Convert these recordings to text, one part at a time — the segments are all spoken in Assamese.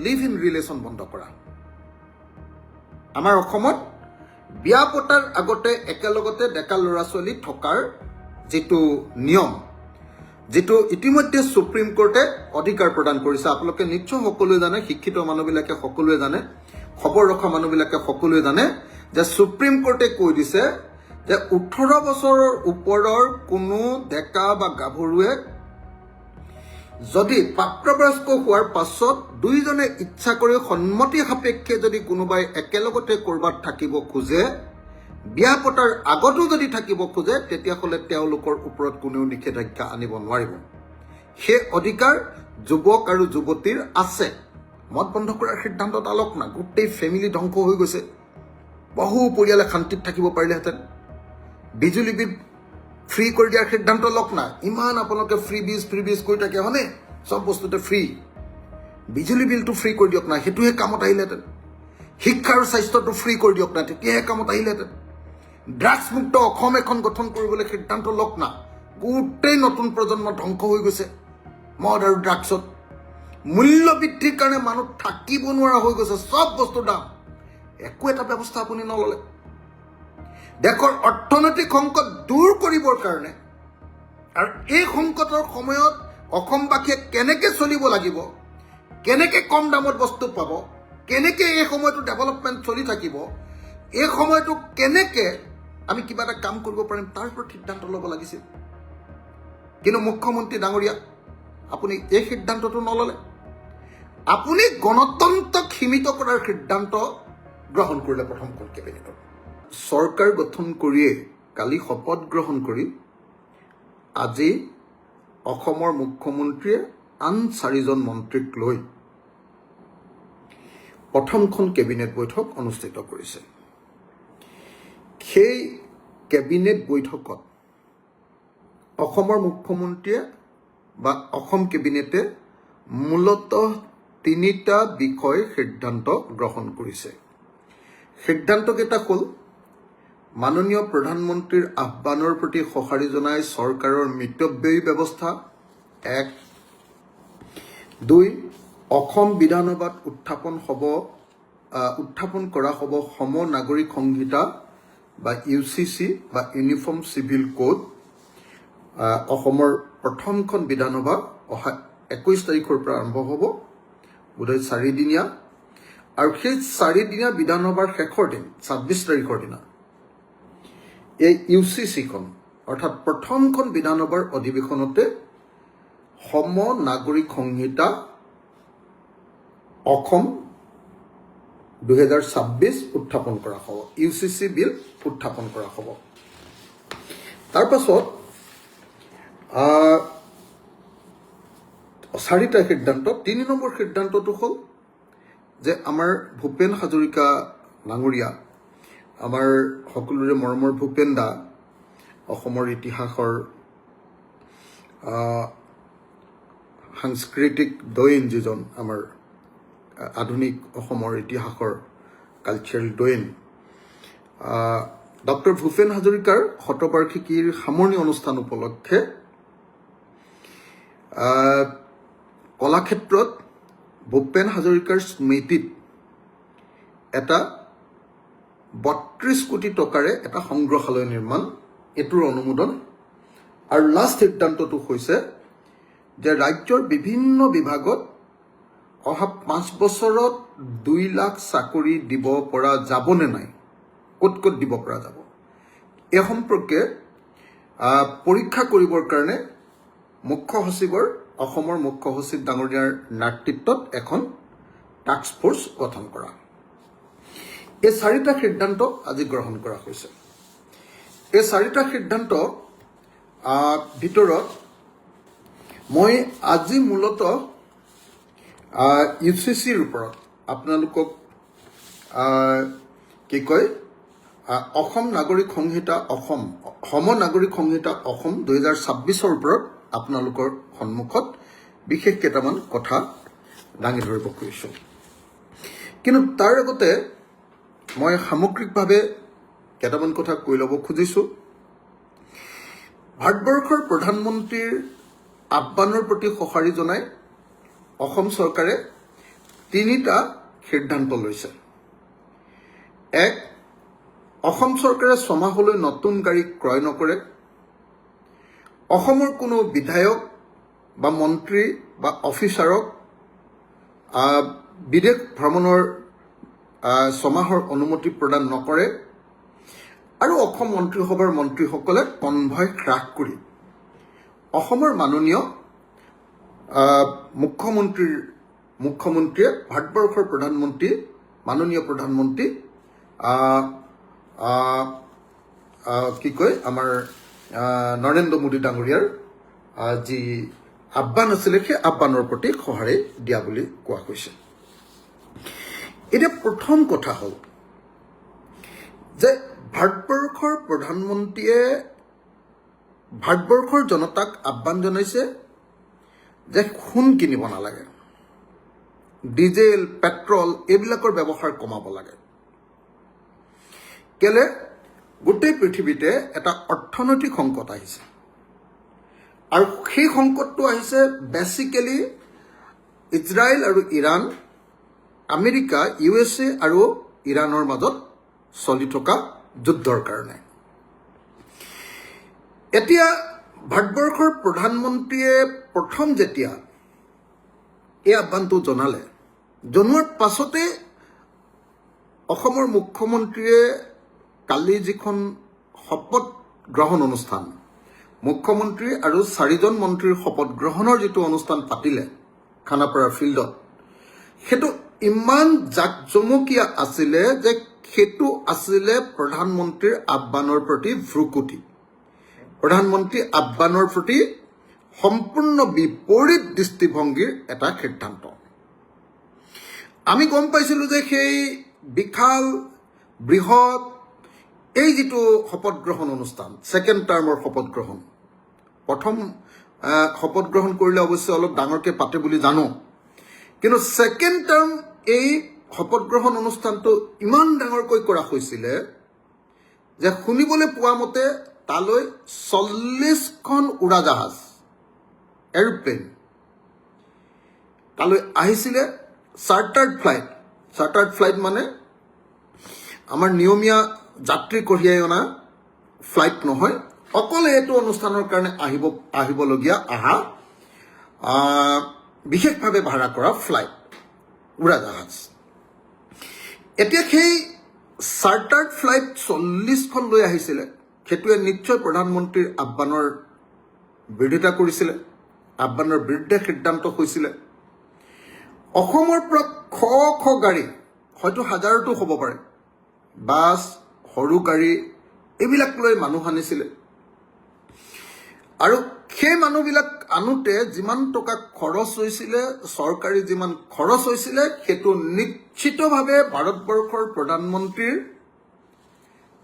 লিভ ইন ৰিলেশ্যন বন্ধ কৰা। আমাৰ অসমত বিয়া পতাৰ আগতে একেলগতে ডেকা ল'ৰা ছোৱালী থকাৰ যিটো নিয়ম, যিটো ইতিমধ্যে সুপ্ৰিম কোৰ্টে অধিকাৰ প্ৰদান কৰিছে, আপোনালোকে নিশ্চয় সকলোৱে জানে, শিক্ষিত মানুহবিলাকে সকলোৱে জানে, খবৰ ৰখা মানুহবিলাকে সকলোৱে জানে যে সুপ্ৰিম কোৰ্টে কৈ দিছে যে 18 বছৰৰ ওপৰৰ কোনো ডেকা বা গাভৰুৱে যদি প্ৰাপ্তবয়স্ক হোৱাৰ পাছত দুইজনে ইচ্ছা কৰি সন্মতি সাপেক্ষে যদি কোনোবাই একেলগতে কৰবাত থাকিব খোজে, বিয়া পতাৰ আগতো যদি থাকিব খোজে, তেতিয়াহ'লে তেওঁলোকৰ ওপৰত কোনেও নিষেধাজ্ঞা আনিব নোৱাৰিব। সেই অধিকাৰ যুৱক আৰু যুৱতীৰ আছে। মদ বন্ধ কৰাৰ সিদ্ধান্তত আলোক না, গোটেই ফেমিলি ধ্বংস হৈ গৈছে, বহু পৰিয়ালে শান্তিত থাকিব পাৰিলেহেঁতেন। বিজুলী বিল ফ্ৰী কৰি দিয়াৰ সিদ্ধান্ত লওক না, ইমান আপোনালোকে ফ্ৰী বিজ কৰি থাকে হয়নে, চব বস্তুতে ফ্ৰী। বিজুলী বিলটো ফ্ৰী কৰি দিয়ক না, সেইটোহে কামত আহিলেহেঁতেন। শিক্ষা আৰু স্বাস্থ্যটো ফ্ৰী কৰি দিয়ক না, তেতিয়াহে কামত আহিলেহেঁতেন। ড্ৰাগছমুক্ত অসম এখন গঠন কৰিবলৈ সিদ্ধান্ত লওক না, গোটেই নতুন প্ৰজন্ম ধ্বংস হৈ গৈছে মদ আৰু ড্ৰাগছত। মূল্য বৃদ্ধিৰ কাৰণে মানুহ থাকিব নোৱাৰা হৈ গৈছে, চব বস্তুৰ দাম। একো এটা ব্যৱস্থা আপুনি নললে। দেশৰ অৰ্থনৈতিক সংকট দূৰ কৰিবৰ কাৰণে আৰু এই সংকটৰ সময়ত অসমবাসীয়ে কেনেকৈ চলিব লাগিব, কেনেকৈ কম দামত বস্তু পাব, কেনেকৈ এই সময়টো ডেভেলপমেণ্ট চলি থাকিব, এই সময়টো কেনেকৈ আমি কিবা এটা কাম কৰিব পাৰিম, তাৰ ওপৰত সিদ্ধান্ত ল'ব লাগিছিল। কিন্তু মুখ্যমন্ত্ৰী ডাঙৰীয়া, আপুনি এই সিদ্ধান্তটো নললে। আপুনি গণতন্ত্ৰক সীমিত কৰাৰ সিদ্ধান্ত গ্ৰহণ কৰিলে প্ৰথমখন কেবিনেটত। চৰকাৰ গঠন কৰিয়ে কালি শপত গ্ৰহণ কৰি আজি অসমৰ মুখ্যমন্ত্ৰীয়ে আন 4জন মন্ত্ৰীক লৈ প্ৰথমখন কেবিনেট বৈঠক অনুষ্ঠিত কৰিছে। সেই কেবিনেট বৈঠকত অসমৰ মুখ্যমন্ত্ৰীয়ে বা অসম কেবিনেটে মূলতঃ 3টা বিষয় সিদ্ধান্ত গ্ৰহণ কৰিছে। সিদ্ধান্তকেইটা হ'ল মাননীয় প্ৰধানমন্ত্ৰীৰ আহ্বানৰ প্ৰতি সঁহাৰি জনাই চৰকাৰৰ মিতব্যয়ী ব্যৱস্থা 1, 2, অসম বিধানসভাত উত্থাপন কৰা হ'ব সম নাগৰিক সংহিতা বা UCC বা ইউনিফৰ্ম চিভিল কোড। অসমৰ প্ৰথমখন বিধানসভা অহা 21 তাৰিখৰ পৰা আৰম্ভ হ'ব, বোধহয় 4 দিনীয়া, আৰু সেই 4 দিনীয়া বিধানসভাৰ শেষৰ দিন 26 তাৰিখৰ দিনা এই UCCখন অৰ্থাৎ প্ৰথমখন বিধানসভাৰ অধিৱেশনতে সম নাগৰিক সংহিতা অসম 2026 উত্থাপন কৰা হ'ব, UCC বিল উত্থাপন কৰা হ'ব। তাৰ পাছত 4টা সিদ্ধান্ত। 3 নম্বৰ সিদ্ধান্তটো হ'ল যে আমাৰ ভূপেন হাজৰিকা ডাঙৰীয়া, আমাৰ সকলোৰে মৰমৰ ভূপেন দা, অসমৰ ইতিহাসৰ সাংস্কৃতিক দৈন, যিজন আমাৰ আধুনিক অসমৰ ইতিহাসৰ কালচাৰেল দৈন, ডক্টৰ ভূপেন হাজৰিকাৰ শতবাৰ্ষিকীৰ সামৰণি অনুষ্ঠান উপলক্ষে কলাক্ষেত্ৰত ভূপেন হাজৰিকাৰ স্মৃতিত এটা 32 কোটি টকাৰে এটা সংগ্ৰহালয় নিৰ্মাণ, এইটোৰ অনুমোদন। আৰু লাষ্ট সিদ্ধান্তটো হৈছে যে ৰাজ্যৰ বিভিন্ন বিভাগত অহা 5 বছৰত 2 লাখ চাকৰি দিব পৰা যাবনে নাই, ক'ত ক'ত দিব পৰা যাব, এই সম্পৰ্কে পৰীক্ষা কৰিবৰ কাৰণে অসমৰ মুখ্য সচিব ডাঙৰীয়াৰ নেতৃত্বত এখন টাস্ক ফ'ৰ্চ গঠন কৰা। এই 4টা সিদ্ধান্ত আজি গ্ৰহণ কৰা হৈছে। এই 4টা সিদ্ধান্ত ভিতৰত মই আজি মূলতঃ UCCৰ ওপৰত আপোনালোকক কি কয়, অসম নাগৰিক সংহিতা সম নাগৰিক সংহিতা অসম 2026ৰ ওপৰত আপোনালোকৰ সন্মুখত বিশেষ কেইটামান কথা দাঙি ধৰিব খুজিছোঁ। কিন্তু তাৰ আগতে মই সামগ্ৰিকভাৱে কেইটামান কথা কৈ ল'ব খুজিছোঁ। ভাৰতবৰ্ষৰ প্ৰধানমন্ত্ৰীৰ আহ্বানৰ প্ৰতি সঁহাৰি জনাই অসম চৰকাৰে তিনিটা সিদ্ধান্ত লৈছে। এক, অসম চৰকাৰে 6 মাহলৈ নতুন গাড়ী ক্ৰয় নকৰে। অসমৰ কোনো বিধায়ক বা মন্ত্ৰী বা অফিচাৰক বিদেশ ভ্ৰমণৰ 6 মাহৰ অনুমতি প্ৰদান নকৰে। আৰু অসম মন্ত্ৰীসভাৰ মন্ত্ৰীসকলে কনভয় হ্ৰাস কৰি অসমৰ মাননীয় মুখ্যমন্ত্ৰীয়ে ভাৰতবৰ্ষৰ প্ৰধানমন্ত্ৰী মাননীয় প্ৰধানমন্ত্ৰী কি কয় আমাৰ নৰেন্দ্ৰ মোদী ডাঙৰীয়াৰ যি আহ্বান আছিলে সেই আহ্বানৰ প্ৰতি সঁহাৰি দিয়া বুলি কোৱা হৈছে। এতিয়া প্ৰথম কথা হ'ল যে ভাৰতবৰ্ষৰ প্ৰধানমন্ত্ৰীয়ে ভাৰতবৰ্ষৰ জনতাক আহ্বান জনাইছে যে সোণ কিনিব নালাগে, ডিজেল পেট্ৰল এইবিলাকৰ ব্যৱহাৰ কমাব লাগে। কেলে গোটেই পৃথিৱীতে এটা অৰ্থনৈতিক সংকট আহিছে আৰু সেই সংকটটো আহিছে বেচিকেলি ইজৰাইল আৰু ইৰাণ, আমেৰিকা, USA আৰু ইৰাণৰ মাজত চলি থকা যুদ্ধৰ কাৰণে। এতিয়া ভাৰতবৰ্ষৰ প্ৰধানমন্ত্ৰীয়ে প্ৰথম যেতিয়া এই আহ্বানটো জনোৱাৰ পাছতে অসমৰ মুখ্যমন্ত্ৰীয়ে কালি যিখন শপত গ্ৰহণ অনুষ্ঠান, মুখ্যমন্ত্ৰী আৰু 4জন মন্ত্ৰীৰ শপত গ্ৰহণৰ যিটো অনুষ্ঠান পাতিলে খানাপাৰা ফিল্ডত, সেইটো ইমান জাকজমকীয়া আছিলে যে সেইটো আছিলে প্ৰধানমন্ত্ৰীৰ আহ্বানৰ প্ৰতি ভ্ৰুকুটি, প্ৰধানমন্ত্ৰীৰ আহ্বানৰ প্ৰতি সম্পূৰ্ণ বিপৰীত দৃষ্টিভংগীৰ এটা সিদ্ধান্ত। আমি গম পাইছিলোঁ যে সেই বিশাল বৃহৎ এই যিটো শপত গ্ৰহণ অনুষ্ঠান, ছেকেণ্ড টাৰ্মৰ শপত গ্ৰহণ, প্ৰথম শপত গ্ৰহণ কৰিলে অৱশ্যে অলপ ডাঙৰকৈ পাতে বুলি জানো, কিন্তু ছেকেণ্ড টাৰ্ম এই শপত গ্ৰহণ অনুষ্ঠানটো ইমান ডাঙৰকৈ কৰা হৈছিলে যে শুনিবলৈ পোৱা মতে তালৈ 40খন উৰাজাহাজ এৰোপ্লেন তালৈ আহিছিলে। চাৰ্টাৰ্ড ফ্লাইট মানে আমাৰ নিয়মীয়া যাত্ৰী কঢ়িয়াই অনা ফ্লাইট নহয়, অকল এইটো অনুষ্ঠানৰ কাৰণে আহিবলগীয়া বিশেষভাৱে ভাড়া কৰা ফ্লাইট, উৰাজাহাজ। এতিয়া সেই চাৰ্টাৰ্ড ফ্লাইট 40খন লৈ আহিছিলে, সেইটোৱে নিশ্চয় প্ৰধানমন্ত্ৰীৰ আহ্বানৰ বিৰোধিতা কৰিছিলে, আহ্বানৰ বিৰুদ্ধে সিদ্ধান্ত হৈছিলে। অসমৰ পৰা শ গাড়ী, হয়তো হাজাৰতো হ'ব পাৰে, বাছ, সৰু গাড়ী এইবিলাক লৈ মানুহ আনিছিলে আৰু সেই মানুহবিলাক আনোতে যিমান টকা খৰচ হৈছিলে, চৰকাৰী যিমান খৰচ হৈছিলে, সেইটো নিশ্চিতভাৱে ভাৰতবৰ্ষৰ প্ৰধানমন্ত্ৰীৰ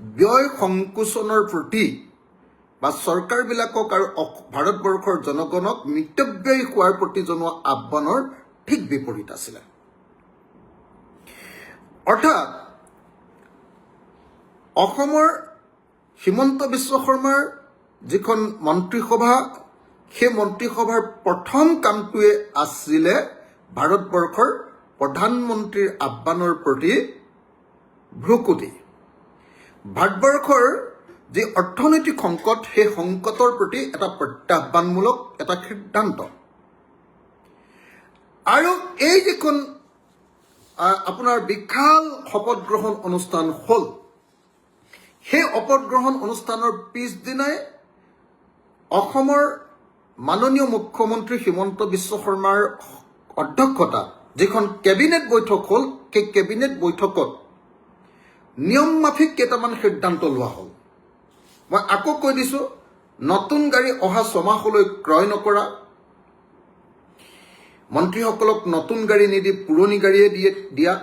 ব্যয় সংকোচনৰ প্ৰতি বা চৰকাৰবিলাকক আৰু ভাৰতবৰ্ষৰ জনগণক মিতব্যয়ী হোৱাৰ প্ৰতি জনোৱা আহ্বানৰ ঠিক বিপৰীত আছিলে। অৰ্থাৎ অসমৰ হিমন্ত বিশ্ব শৰ্মাৰ যিখন মন্ত্ৰীসভা, সেই মন্ত্ৰীসভাৰ প্ৰথম কামটোৱে আছিলে ভাৰতবৰ্ষৰ প্ৰধানমন্ত্ৰীৰ আহ্বানৰ প্ৰতি ভ্ৰুকুটি। ভাৰতবৰ্ষৰ যি অৰ্থনৈতিক সংকট, সেই সংকটৰ প্ৰতি এটা প্ৰত্যাহ্বানমূলক এটা সিদ্ধান্ত। আৰু এই যিখন আপোনাৰ বিশাল শপত গ্ৰহণ অনুষ্ঠান হ'ল, সেই শপত গ্ৰহণ অনুষ্ঠানৰ পিছদিনাই অসমৰ মাননীয় মুখ্যমন্ত্ৰী হিমন্ত বিশ্ব শৰ্মাৰ অধ্যক্ষতাত যিখন কেবিনেট বৈঠক হ'ল, সেই কেবিনেট বৈঠকত নিয়ম মাফিক কেইটামান সিদ্ধান্ত লোৱা হ'ল। মই আকৌ কৈ দিছোঁ, নতুন গাড়ী অহা 6 মাহলৈ ক্ৰয় নকৰা, মন্ত্ৰীসকলক নতুন গাড়ী নিদি পুৰণি গাড়ীয়ে দিয়া,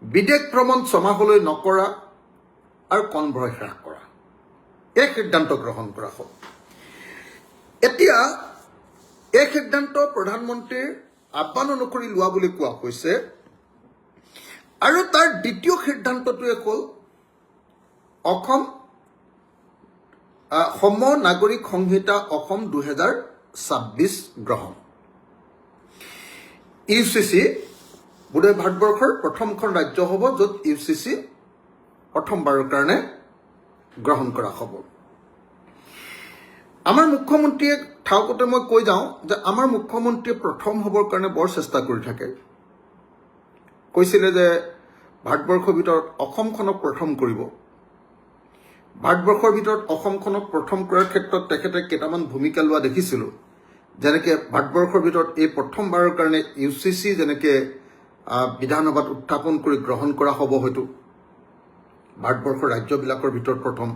বিদেশ ভ্ৰমণ 6 মাহলৈ নকৰা আৰু কনভয় হ্ৰাস কৰা, এই সিদ্ধান্ত গ্ৰহণ কৰা হ'ল। এতিয়া এই সিদ্ধান্ত প্ৰধানমন্ত্ৰীৰ আহ্বান অনুসৰি লোৱা বুলি কোৱা হৈছে। আৰু তাৰ দ্বিতীয় সিদ্ধান্তটোৱে হ'ল অসম সম নাগৰিক সংহিতা অসম 2026 গ্ৰহণ। UCC বোধহয় ভাৰতবৰ্ষৰ প্ৰথমখন ৰাজ্য হ'ব য'ত UCC প্ৰথমবাৰৰ কাৰণে গ্ৰহণ কৰা হ'ব। আমাৰ মুখ্যমন্ত্ৰীয়ে ঠাউকতে মই কৈ যাওঁ যে আমাৰ মুখ্যমন্ত্ৰীয়ে প্ৰথম হ'বৰ কাৰণে বৰ চেষ্টা কৰি থাকে। কৈছিলে যে ভাৰতবৰ্ষৰ ভিতৰত অসমখনক প্ৰথম কৰিব। ভাৰতবৰ্ষৰ ভিতৰত অসমখনক প্ৰথম কৰাৰ ক্ষেত্ৰত তেখেতে কেইটামান ভূমিকা লোৱা দেখিছিলোঁ। যেনেকৈ ভাৰতবৰ্ষৰ ভিতৰত এই প্ৰথমবাৰৰ কাৰণে UCC যেনেকৈ বিধানসভাত উত্থাপন কৰি গ্ৰহণ কৰা হ'ব, হয়তো ভাৰতবৰ্ষৰ ৰাজ্যবিলাকৰ ভিতৰত প্ৰথম।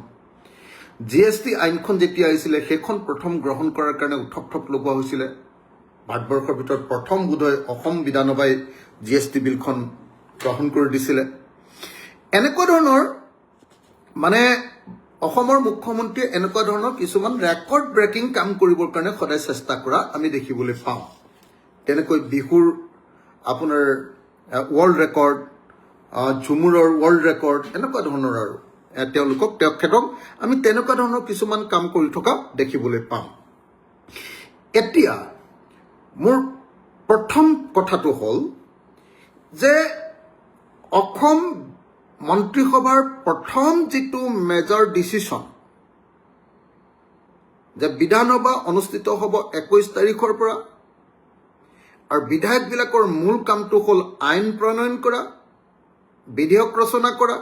GST আইনখন যেতিয়া আহিছিলে সেইখন প্ৰথম গ্ৰহণ কৰাৰ কাৰণে উত্থপ লগোৱা হৈছিলে। ভাৰতবৰ্ষৰ ভিতৰত প্ৰথম বোধহয় অসম বিধানসভাই GST বিলখন গ্ৰহণ কৰি দিছিলে। এনেকুৱা ধৰণৰ মানে অসমৰ মুখ্যমন্ত্ৰীয়ে এনেকুৱা ধৰণৰ কিছুমান ৰেকৰ্ড ব্ৰেকিং কাম কৰিবৰ কাৰণে সদায় চেষ্টা কৰা আমি দেখিবলৈ পাওঁ। তেনেকৈ বিহুৰ আপোনাৰ ৱৰ্ল্ড ৰেকৰ্ড, ঝুমুৰৰ ৱৰ্ল্ড ৰেকৰ্ড, এনেকুৱা ধৰণৰ আৰু তেখেতক আমি তেনেকুৱা ধৰণৰ কিছুমান কাম কৰি থকা দেখিবলৈ পাওঁ। এতিয়া মোৰ প্ৰথম কথাটো হ'ল যে অসম মন্ত্ৰীসভাৰ প্ৰথম যিটো মেজৰ ডিচিশ্যন যে বিধানসভা অনুষ্ঠিত হ'ব 21 তাৰিখৰ পৰা, আৰু বিধায়কবিলাকৰ মূল কামটো হ'ল আইন প্ৰণয়ন কৰা, বিধেয়ক ৰচনা কৰা,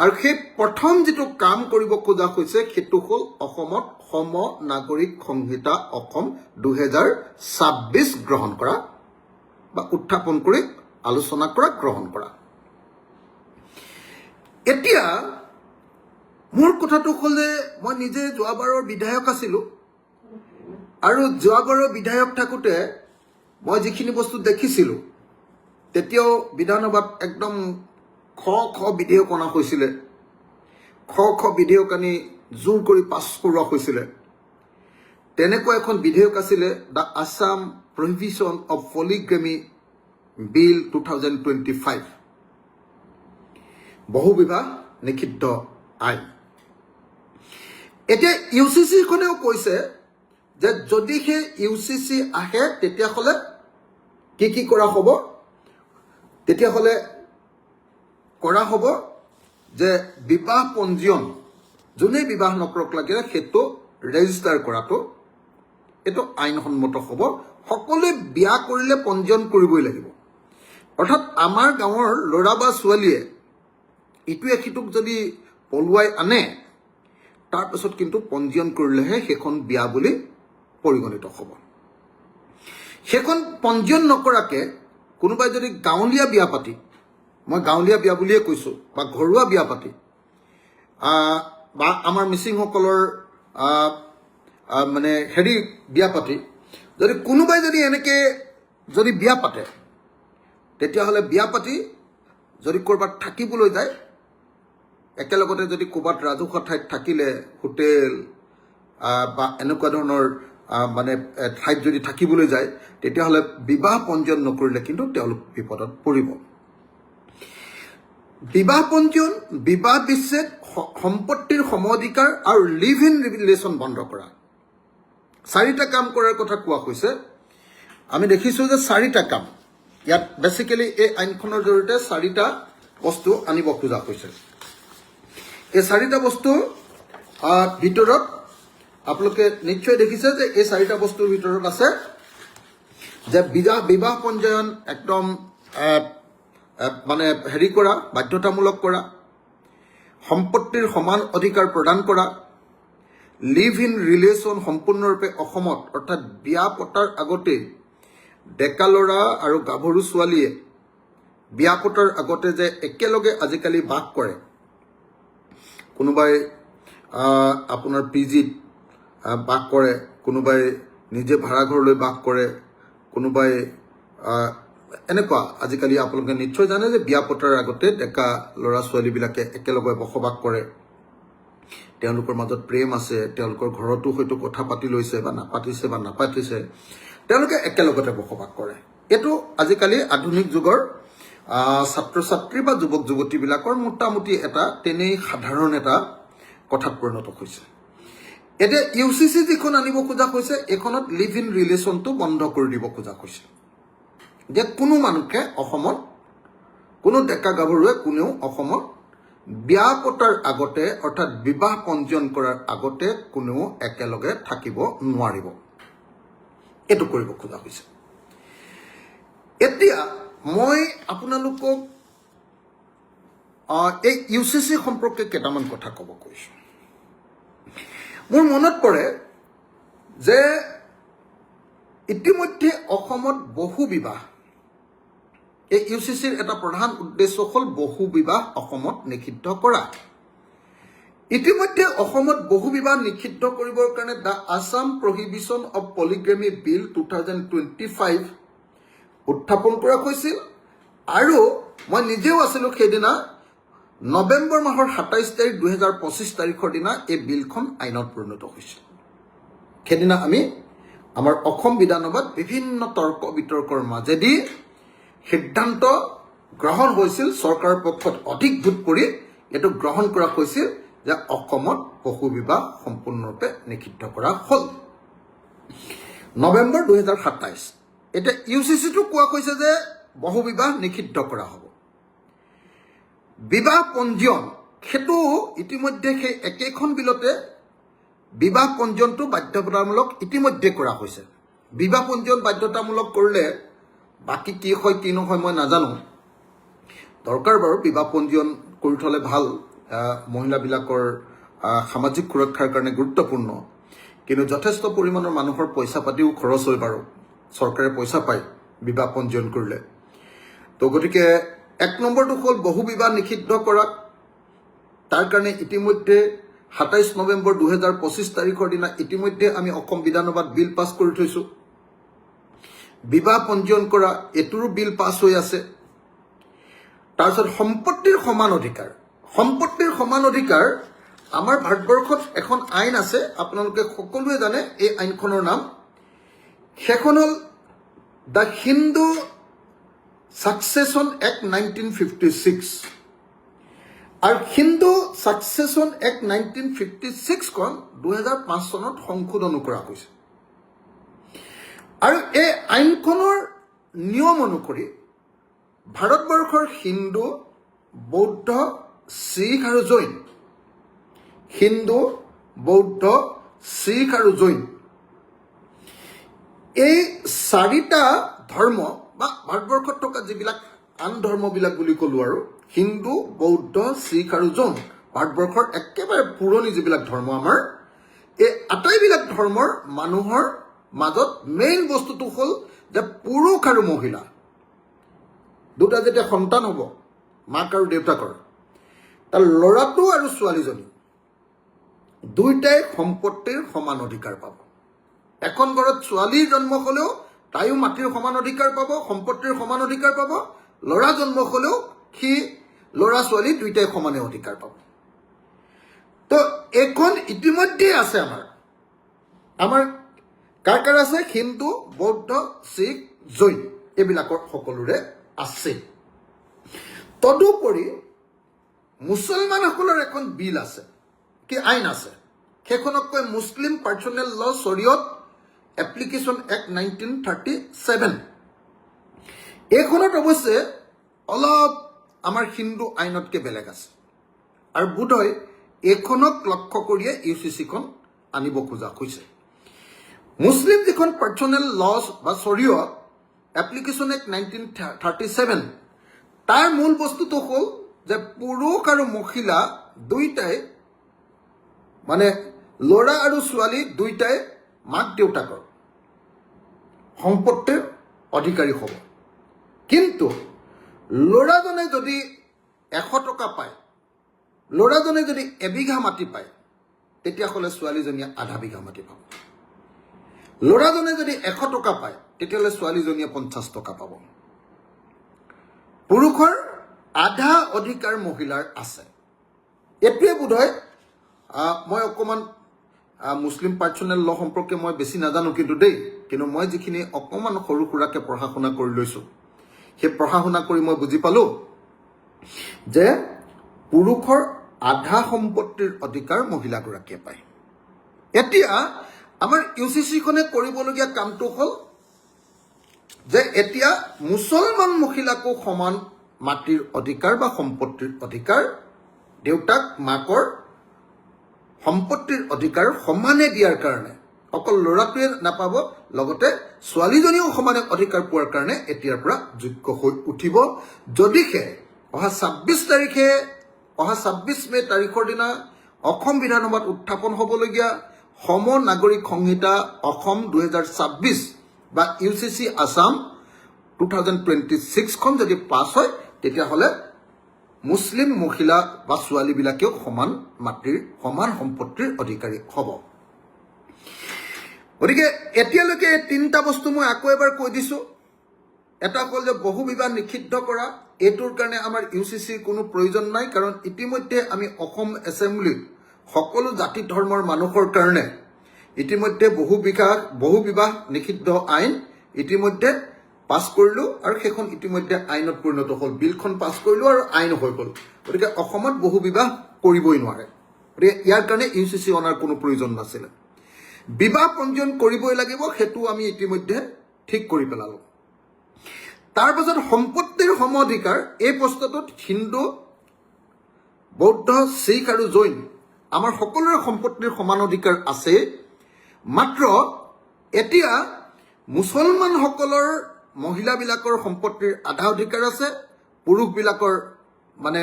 আৰু সেই প্ৰথম যিটো কাম কৰিব খোজা হৈছে সেইটো হ'ল অসমত সম নাগৰিক সংহিতা অসম 2026 গ্ৰহণ কৰা বা উত্থাপন কৰি আলোচনা কৰা, গ্ৰহণ কৰা। এতিয়া মোৰ কথাটো হ'ল যে মই নিজে যোৱাবাৰৰ বিধায়ক আছিলোঁ, আৰু যোৱাবাৰৰ বিধায়ক থাকোঁতে মই যিখিনি বস্তু দেখিছিলোঁ তেতিয়াও বিধানসভাত একদম খ বিধেয়ক অনা হৈছিলে, খ বিধেয়ক আনি জোৰ কৰি পাছ কৰোৱা হৈছিলে। তেনেকুৱা এখন বিধেয়ক আছিলে দ্য আছাম প্ৰহিবিশ্যন অফ পলিগ্ৰামি বিল 2025, বহুবিবাহ নিষিদ্ধ আইন। এতিয়া UCCখনেও কৈছে যে যদি সেই UCC আহে তেতিয়াহ'লে কি কৰা হ'ব, তেতিয়াহ'লে কৰা হ'ব যে বিবাহ পঞ্জীয়ন যোনে বিবাহ নকৰক লাগিলে সেইটো ৰেজিষ্টাৰ কৰাটো এইটো আইনসন্মত হ'ব। সকলোৱে বিয়া কৰিলে পঞ্জীয়ন কৰিবই লাগিব। অৰ্থাৎ আমাৰ গাঁৱৰ ল'ৰা বা ছোৱালীয়ে ইটোৱে সিটোক যদি পলুৱাই আনে তাৰপিছত কিন্তু পঞ্জীয়ন কৰিলেহে সেইখন বিয়া বুলি পৰিগণিত হ'ব। সেইখন পঞ্জীয়ন নকৰাকৈ কোনোবাই যদি গাঁৱলীয়া বিয়া পাতি, মই গাঁৱলীয়া বিয়া বুলিয়ে কৈছোঁ, বা ঘৰুৱা বিয়া পাতি, বা আমাৰ মিচিংসকলৰ মানে বিয়া পাতি যদি কোনোবাই যদি এনেকৈ যদি বিয়া পাতে, তেতিয়াহ'লে বিয়া পাতি যদি ক'ৰবাত থাকিবলৈ যায়, একেলগতে যদি ক'ৰবাত ৰাজহুৱা ঠাইত থাকিলে, হোটেল বা এনেকুৱা ধৰণৰ মানে ঠাইত যদি থাকিবলৈ যায়, তেতিয়াহ'লে বিবাহ পঞ্জীয়ন নকৰিলে কিন্তু তেওঁলোক বিপদত পৰিব। বিবাহ পঞ্জীয়ন, বিবাহ বিচ্ছেদ, সম্পত্তিৰ সম অধিকাৰ আৰু লিভ ইন ৰিলেশ্যন বন্ধ কৰা, 4টা কাম কৰাৰ কথা কোৱা হৈছে। আমি দেখিছোঁ যে 4টা কাম ইয়াত বেচিকেলি এই আইনখনৰ জৰিয়তে 4টা বস্তু আনিব খোজা হৈছে। এই 4টা বস্তু ভিতৰত আপোনালোকে নিশ্চয় দেখিছে যে এই 4টা বস্তুৰ ভিতৰত আছে যে বিবাহ পঞ্জীয়ন একদম মানে কৰা, বাধ্যতামূলক কৰা, সম্পত্তিৰ সমান অধিকাৰ প্ৰদান কৰা, লিভ ইন ৰিলেশ্যন সম্পূৰ্ণৰূপে অসমত, অৰ্থাৎ বিয়া পতাৰ আগতে ডেকা ল'ৰা আৰু গাভৰু ছোৱালীয়ে বিয়া পতাৰ আগতে যে একেলগে আজিকালি বাস কৰে, কোনোবাই আপোনাৰ PGত বাস কৰে, কোনোবাই নিজে ভাড়াঘৰলৈ বাস কৰে, কোনোবাই এনেকুৱা আজিকালি আপোনালোকে নিশ্চয় জানে যে বিয়া পতাৰ আগতে ডেকা ল'ৰা ছোৱালীবিলাকে একেলগে বসবাস কৰে, তেওঁলোকৰ মাজত প্ৰেম আছে, তেওঁলোকৰ ঘৰতো হয়তো কথা পাতি লৈছে বা নাপাতিছে, তেওঁলোকে একেলগতে বসবাস কৰে। এইটো আজিকালি আধুনিক যুগৰ ছাত্ৰ ছাত্ৰী বা যুৱক যুৱতীবিলাকৰ মোটামুটি এটা তেনেই সাধাৰণ এটা কথাত পৰিণত হৈছে। এতিয়া UCC যিখন আনিব খোজা হৈছে, এইখনত লিভ ইন ৰিলেশ্যনটো বন্ধ কৰি দিব খোজা হৈছে। যে কোনো মানুহে অসমত কোনো ডেকা গাভৰুৱে কোনেও অসমত বিয়া পতাৰ আগতে অৰ্থাৎ বিবাহ পঞ্জীয়ন কৰাৰ আগতে কোনেও একেলগে থাকিব নোৱাৰিব এটো কৰিব খোজা হৈছে এতিয়া মই আপোনালোকক এই ইউচিচি সম্পৰ্কে কেইটামান কথা ক'ব কৈছো মোৰ মনত পৰে যে ইতিমধ্যে অসমত বহু বিবাহ এই ইউচিচিৰ এটা প্ৰধান উদ্দেশ্য হ'ল বহু বিবাহ অসমত নিষিদ্ধ কৰা ইতিমধ্যে অসমত বহু বিবাহ নিষিদ্ধ কৰিবৰ কাৰণে দা আসাম প্ৰহিবিশ্যন অফ পলিগ্যামি বিল 2025 উত্থাপন কৰা হৈছিল আৰু মই নিজেও আছিলোঁ সেইদিনা নৱেম্বৰ মাহৰ 27 তাৰিখ 2025 তাৰিখৰ দিনা এই বিলখন আইনত পৰিণত হৈছিল সেইদিনা আমি আমাৰ অসম বিধানসভাত বিভিন্ন তৰ্ক বিতৰ্কৰ মাজেদি সিদ্ধান্ত গ্ৰহণ হৈছিল চৰকাৰৰ পক্ষত অধিক ভোট পৰি এটো গ্ৰহণ কৰা হৈছিল যে অসমত বহু বিবাহ সম্পূৰ্ণৰূপে নিষিদ্ধ কৰা হ'ল নৱেম্বৰ 2027 এটা ইউচিচিটো কোৱা কৈছে যে বহু বিবাহ নিষিদ্ধ কৰা হ'ব বিবাহ পঞ্জীয়ন হেতু ইতিমধ্যে সেই একেখন বিলতে বিবাহ পঞ্জীয়নটো বাধ্যতামূলক ইতিমধ্যে কৰা হৈছে বিবাহ পঞ্জীয়ন বাধ্যতামূলক কৰিলে বাকি কি হয় কি নহয় মই নাজানো দৰকাৰ বাৰু বিবাহ পঞ্জীয়ন কৰি থলে ভাল মহিলাবিলাকৰ সামাজিক সুৰক্ষাৰ কাৰণে গুৰুত্বপূৰ্ণ কিন্তু যথেষ্ট পৰিমাণৰ মানুহৰ পইচা পাতিও খৰচ হয় বাৰু চৰকাৰে পইচা পায় বিবাহ পঞ্জীয়ন কৰিলে তো গতিকে এক নম্বৰটো হ'ল বহু বিবাহ নিষিদ্ধ কৰা তাৰ কাৰণে ইতিমধ্যে 27 নৱেম্বৰ 2025 তাৰিখৰ দিনা ইতিমধ্যে আমি অসম বিধানসভাত বিল পাছ কৰি থৈছো বিবাহ পঞ্জীয়ন কৰা এটোৰো বিল পাছ হৈ আছে তাৰপিছত সম্পত্তিৰ সমান অধিকাৰ আমাৰ ভাৰতবৰ্ষত এখন আইন আছে আপোনালোকে সকলোৱে জানে এই আইনখনৰ নাম সেইখন হ'ল দ্য হিন্দু সাকসেছন এক্ট 1956 আৰু হিন্দু সাকসেছন এক্ট 1956 খন 2005 চনত সংশোধন কৰা হৈছে আৰু এই আইনখনৰ নিয়ম অনুসৰি ভাৰতবৰ্ষৰ হিন্দু বৌদ্ধ শিখ আৰু জৈন এই চাৰিটা ধৰ্ম বা ভাৰতবৰ্ষত থকা যিবিলাক আন ধৰ্মবিলাক বুলি ক'লো আৰু হিন্দু বৌদ্ধ শিখ আৰু জৈন ভাৰতবৰ্ষৰ একেবাৰে পুৰণি যিবিলাক ধৰ্ম আমাৰ এই আটাইবিলাক ধৰ্মৰ মানুহৰ মাজত মেইন বস্তুটো হ'ল যে পুৰুষ আৰু মহিলা দুটা যেতিয়া সন্তান হ'ব মাক আৰু দেউতাকৰ তাৰ ল'ৰাটো আৰু ছোৱালীজনী দুইটাই সম্পত্তিৰ সমান অধিকাৰ পাব এখন ঘৰত ছোৱালীৰ জন্ম হ'লেও তাইও মাটিৰ সমান অধিকাৰ পাব সম্পত্তিৰ সমান অধিকাৰ পাব ল'ৰা জন্ম হ'লেও সি ল'ৰা ছোৱালী দুইটাই সমানে অধিকাৰ পাব তো এখন ইতিমধ্যে আছে আমাৰ কাৰ আছে হিন্দু বৌদ্ধ শিখ জৈন এইবিলাকৰ সকলোৰে আছে তদুপৰি মুছলমানসকলৰ এখন বিল আছে কি আইন আছে সেইখনক কয় মুছলিম পাৰ্চনেল ল শৰীয়ত এপ্লিকেশ্যন এক্ট 1937 এইখনত অৱশ্যে অলপ আমাৰ হিন্দু আইনতকৈ বেলেগ আছে আৰু বোধহয় এইখনক লক্ষ্য কৰিয়ে ইউচিচিখন আনিব খোজা হৈছে মুছলিম যিখন পাৰ্চনেল ল বা শৰীয়ত এপ্লিকেশ্যন এক্ট 1937 তাৰ মূল বস্তুটো হ'ল যে পুৰুষ আৰু মহিলা দুইটাই মানে ল'ৰা আৰু ছোৱালী দুইটাই মাক দেউতাকৰ সম্পত্তিৰ অধিকাৰী হ'ব কিন্তু ল'ৰাজনে যদি 100 টকা পায় ল'ৰাজনে যদি এবিঘা মাটি পায় তেতিয়াহ'লে ছোৱালীজনীয়ে আধা বিঘা মাটি পাব ল'ৰাজনে যদি 100 টকা পায় তেতিয়াহ'লে ছোৱালীজনীয়ে 50 টকা পাব পুৰুষৰ আধা অধিকাৰ মহিলাৰ আছে এটোৱে বোধহয় মই অকমান মুছলিম পাৰ্চনেল ল সম্পৰ্কে মই বেছি নাজানো কিন্তু মই যিখিনি অকমান সৰু সুৰাকে পঢ়া শুনা কৰি লৈছো সেই পঢ়া শুনা কৰি মই বুজি পালো যে পুৰুষৰ আধা সম্পত্তিৰ অধিকাৰ মহিলাগৰাকীয়ে পায় এতিয়া আমাৰ ইউচিচিখনে কৰিবলগীয়া কামটো হ'ল যে এতিয়া মুছলমান মহিলাকো সমান মাটিৰ অধিকাৰ বা সম্পত্তিৰ অধিকাৰ দেউতাক মাকৰ সম্পত্তিৰ অধিকাৰ সমানে দিয়াৰ কাৰণে অকল ল'ৰাটোৱে নাপাব লগতে ছোৱালীজনীও সমানে অধিকাৰ পোৱাৰ কাৰণে এতিয়াৰ পৰা যোগ্য হৈ উঠিব যদিহে অহা 26 তাৰিখে অহা 26 মে তাৰিখৰ দিনা অসম বিধানসভাত উত্থাপন হ'বলগীয়া সম নাগৰিক সংহিতা অসম 2026 বা UCC আসাম 2026 খন যদি পাছ হয় তেতিয়াহ'লে মুছলিম মহিলা বা ছোৱালীবিলাকেও সমান মাটিৰ সমান সম্পত্তিৰ অধিকাৰী হ'ব গতিকে এতিয়ালৈকে তিনিটা বস্তু মই আকৌ এবাৰ কৈ দিছোঁ এটা হ'ল যে বহু বিবাহ নিষিদ্ধ কৰা এইটোৰ কাৰণে আমাৰ UCCৰ কোনো প্ৰয়োজন নাই কাৰণ ইতিমধ্যে আমি অসম এছেম্বলিত সকলো জাতি ধৰ্মৰ মানুহৰ কাৰণে ইতিমধ্যে বহু বিবাহ নিষিদ্ধ আইন ইতিমধ্যে পাছ কৰিলোঁ আৰু সেইখন ইতিমধ্যে আইনত পৰিণত হ'ল বিলখন পাছ কৰিলোঁ আৰু আইন হৈ গ'ল গতিকে অসমত বহু বিবাহ কৰিবই নোৱাৰে গতিকে ইয়াৰ কাৰণে UCC অনাৰ কোনো প্ৰয়োজন নাছিলে বিবাহ পঞ্জীয়ন কৰিবই লাগিব সেইটো আমি ইতিমধ্যে ঠিক কৰি পেলালোঁ তাৰ পাছত সম্পত্তিৰ সম অধিকাৰ এই প্ৰশ্নটোত হিন্দু বৌদ্ধ শিখ আৰু জৈন আমাৰ সকলোৰে সম্পত্তিৰ সমান অধিকাৰ আছে মাত্ৰ এতিয়া মুছলমানসকলৰ মহিলাবিলাকৰ সম্পত্তিৰ আধা অধিকাৰ আছে পুৰুষবিলাকৰ মানে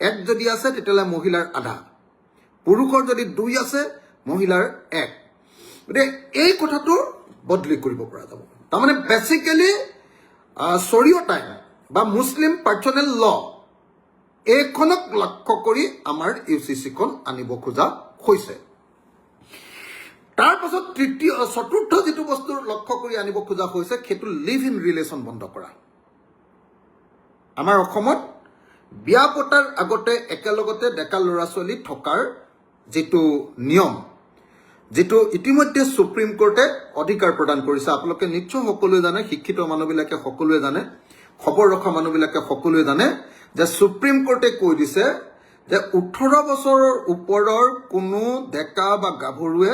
এক যদি আছে তেতিয়াহ'লে মহিলাৰ আধা পুৰুষৰ যদি 2 আছে মহিলাৰ 1 গতিকে এই কথাটো বদলি কৰিব পৰা যাব তাৰমানে বেচিকেলি শৰীয়ত আইন বা মুছলিম পাৰ্চনেল ল এইখনক লক্ষ্য কৰি আমাৰ UCCখন আনিব খোজা হৈছে তাৰ পাছত চতুৰ্থ যেটো বস্তু লক্ষ্য কৰি আনিব খোজা হৈছে সেইটো লিভ ইন ৰিলেশ্যন বন্ধ কৰা আমাৰ অসমত বিয়া পতাৰ আগতে একেলগতে ডেকা ল'ৰা ছোৱালী থকাৰ যেটো নিয়ম যেটো ইতিমধ্যে সুপ্ৰিম কোৰ্টে অধিকাৰ প্ৰদান কৰিছে আপোনালোকে নিশ্চয় সকলোৱে জানে শিক্ষিত মানুহবিলাকে সকলোৱে জানে খবৰ ৰখা মানুহবিলাকে সকলোৱে জানে যে সুপ্ৰিম কোৰ্টে কৈ দিছে যে 18 বছৰৰ ওপৰৰ কোনো ডেকা বা গাভৰুৱে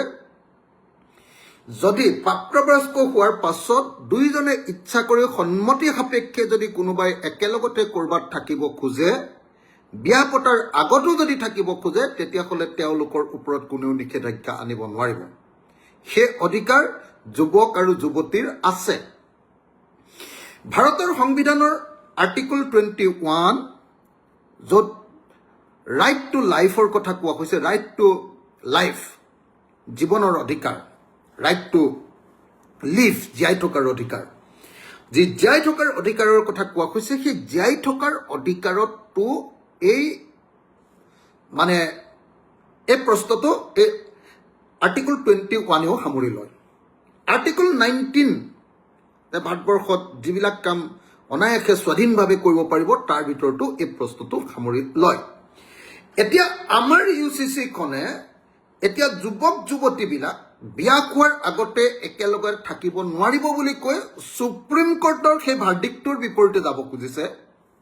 যদি প্ৰাপ্তবয়স্ক হোৱাৰ পাছত দুইজনে ইচ্ছা কৰি সন্মতি সাপেক্ষে যদি কোনোবাই একেলগতে কৰবাত থাকিব খোজে বিয়া পতাৰ আগতো যদি থাকিব খোজে তেতিয়াহ'লে তেওঁলোকৰ ওপৰত কোনো নিষেধাজ্ঞা আনিব নোৱাৰিব সেই অধিকাৰ যুৱক আৰু যুৱতীৰ আছে ভাৰতৰ সংবিধানৰ আৰ্টিকল 21 য'ত ৰাইট টু লাইফৰ কথা কোৱা হৈছে ৰাইট টু লাইফ জীৱনৰ অধিকাৰ ৰাইট টু লিভ জীয়াই থকাৰ অধিকাৰ যি জীয়াই থকাৰ অধিকাৰৰ কথা কোৱা হৈছে সেই জীয়াই থকাৰ অধিকাৰতো এই মানে এই প্ৰশ্নটো এই আৰ্টিকল 21এও সামৰি লয় আৰ্টিকল 19 ভাৰতবৰ্ষত যিবিলাক কাম অনায়াসে স্বাধীনভাৱে কৰিব পাৰিব তাৰ ভিতৰতো এই প্ৰশ্নটো সামৰি লয় এতিয়া আমাৰ UCCখনে এতিয়া যুৱক যুৱতীবিলাক বিয়া খোৱাৰ আগতে একেলগে থাকিব নোৱাৰিব বুলি কৈ সুপ্ৰিম কোৰ্টৰ সেই ভাৰ্ডিক্টৰ বিপৰীতে যাব খুজিছে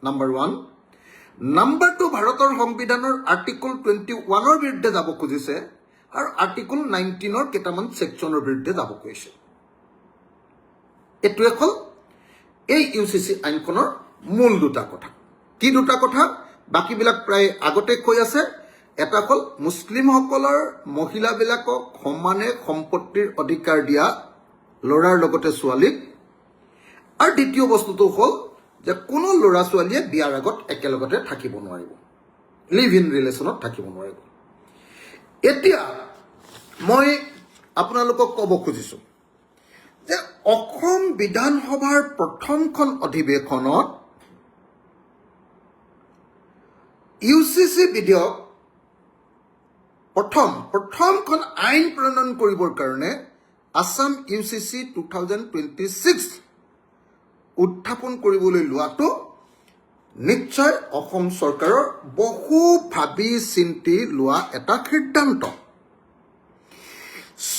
নাম্বাৰ 1 নাম্বাৰ 2 ভাৰতৰ সংবিধানৰ আৰ্টিকল 21ৰ বিৰুদ্ধে যাব খুজিছে আৰু আৰ্টিকল 19ৰ কেইটামান সেকশনৰ বিৰুদ্ধে যাব কৈছে এটোৱে হ'ল এই UCC আইনখনৰ মূল দুটা কথা কি দুটা কথা বাকিবিলাক প্ৰায় আগতে কৈ আছে এটা হ'ল মুছলিমসকলৰ মহিলাবিলাকক সমানে সম্পত্তিৰ অধিকাৰ দিয়া ল'ৰাৰ লগতে ছোৱালীক আৰু দ্বিতীয় বস্তুটো হ'ল যে কোনো ল'ৰা ছোৱালীয়ে বিয়াৰ আগত একেলগতে থাকিব নোৱাৰিব লিভ ইন ৰিলেশ্যনত থাকিব নোৱাৰিব এতিয়া মই আপোনালোকক ক'ব খুজিছো যে অসম বিধানসভাৰ প্ৰথমখন অধিৱেশনত UCC বিধেয়ক প্ৰথমখন আইন প্ৰণয়ন কৰিবৰ কাৰণে আসাম UCC 2026 উত্থাপন কৰিবলৈ লোৱাটো নিশ্চয় অসম চৰকাৰৰ বহু ভাবি চিন্তি লোৱা এটা সিদ্ধান্ত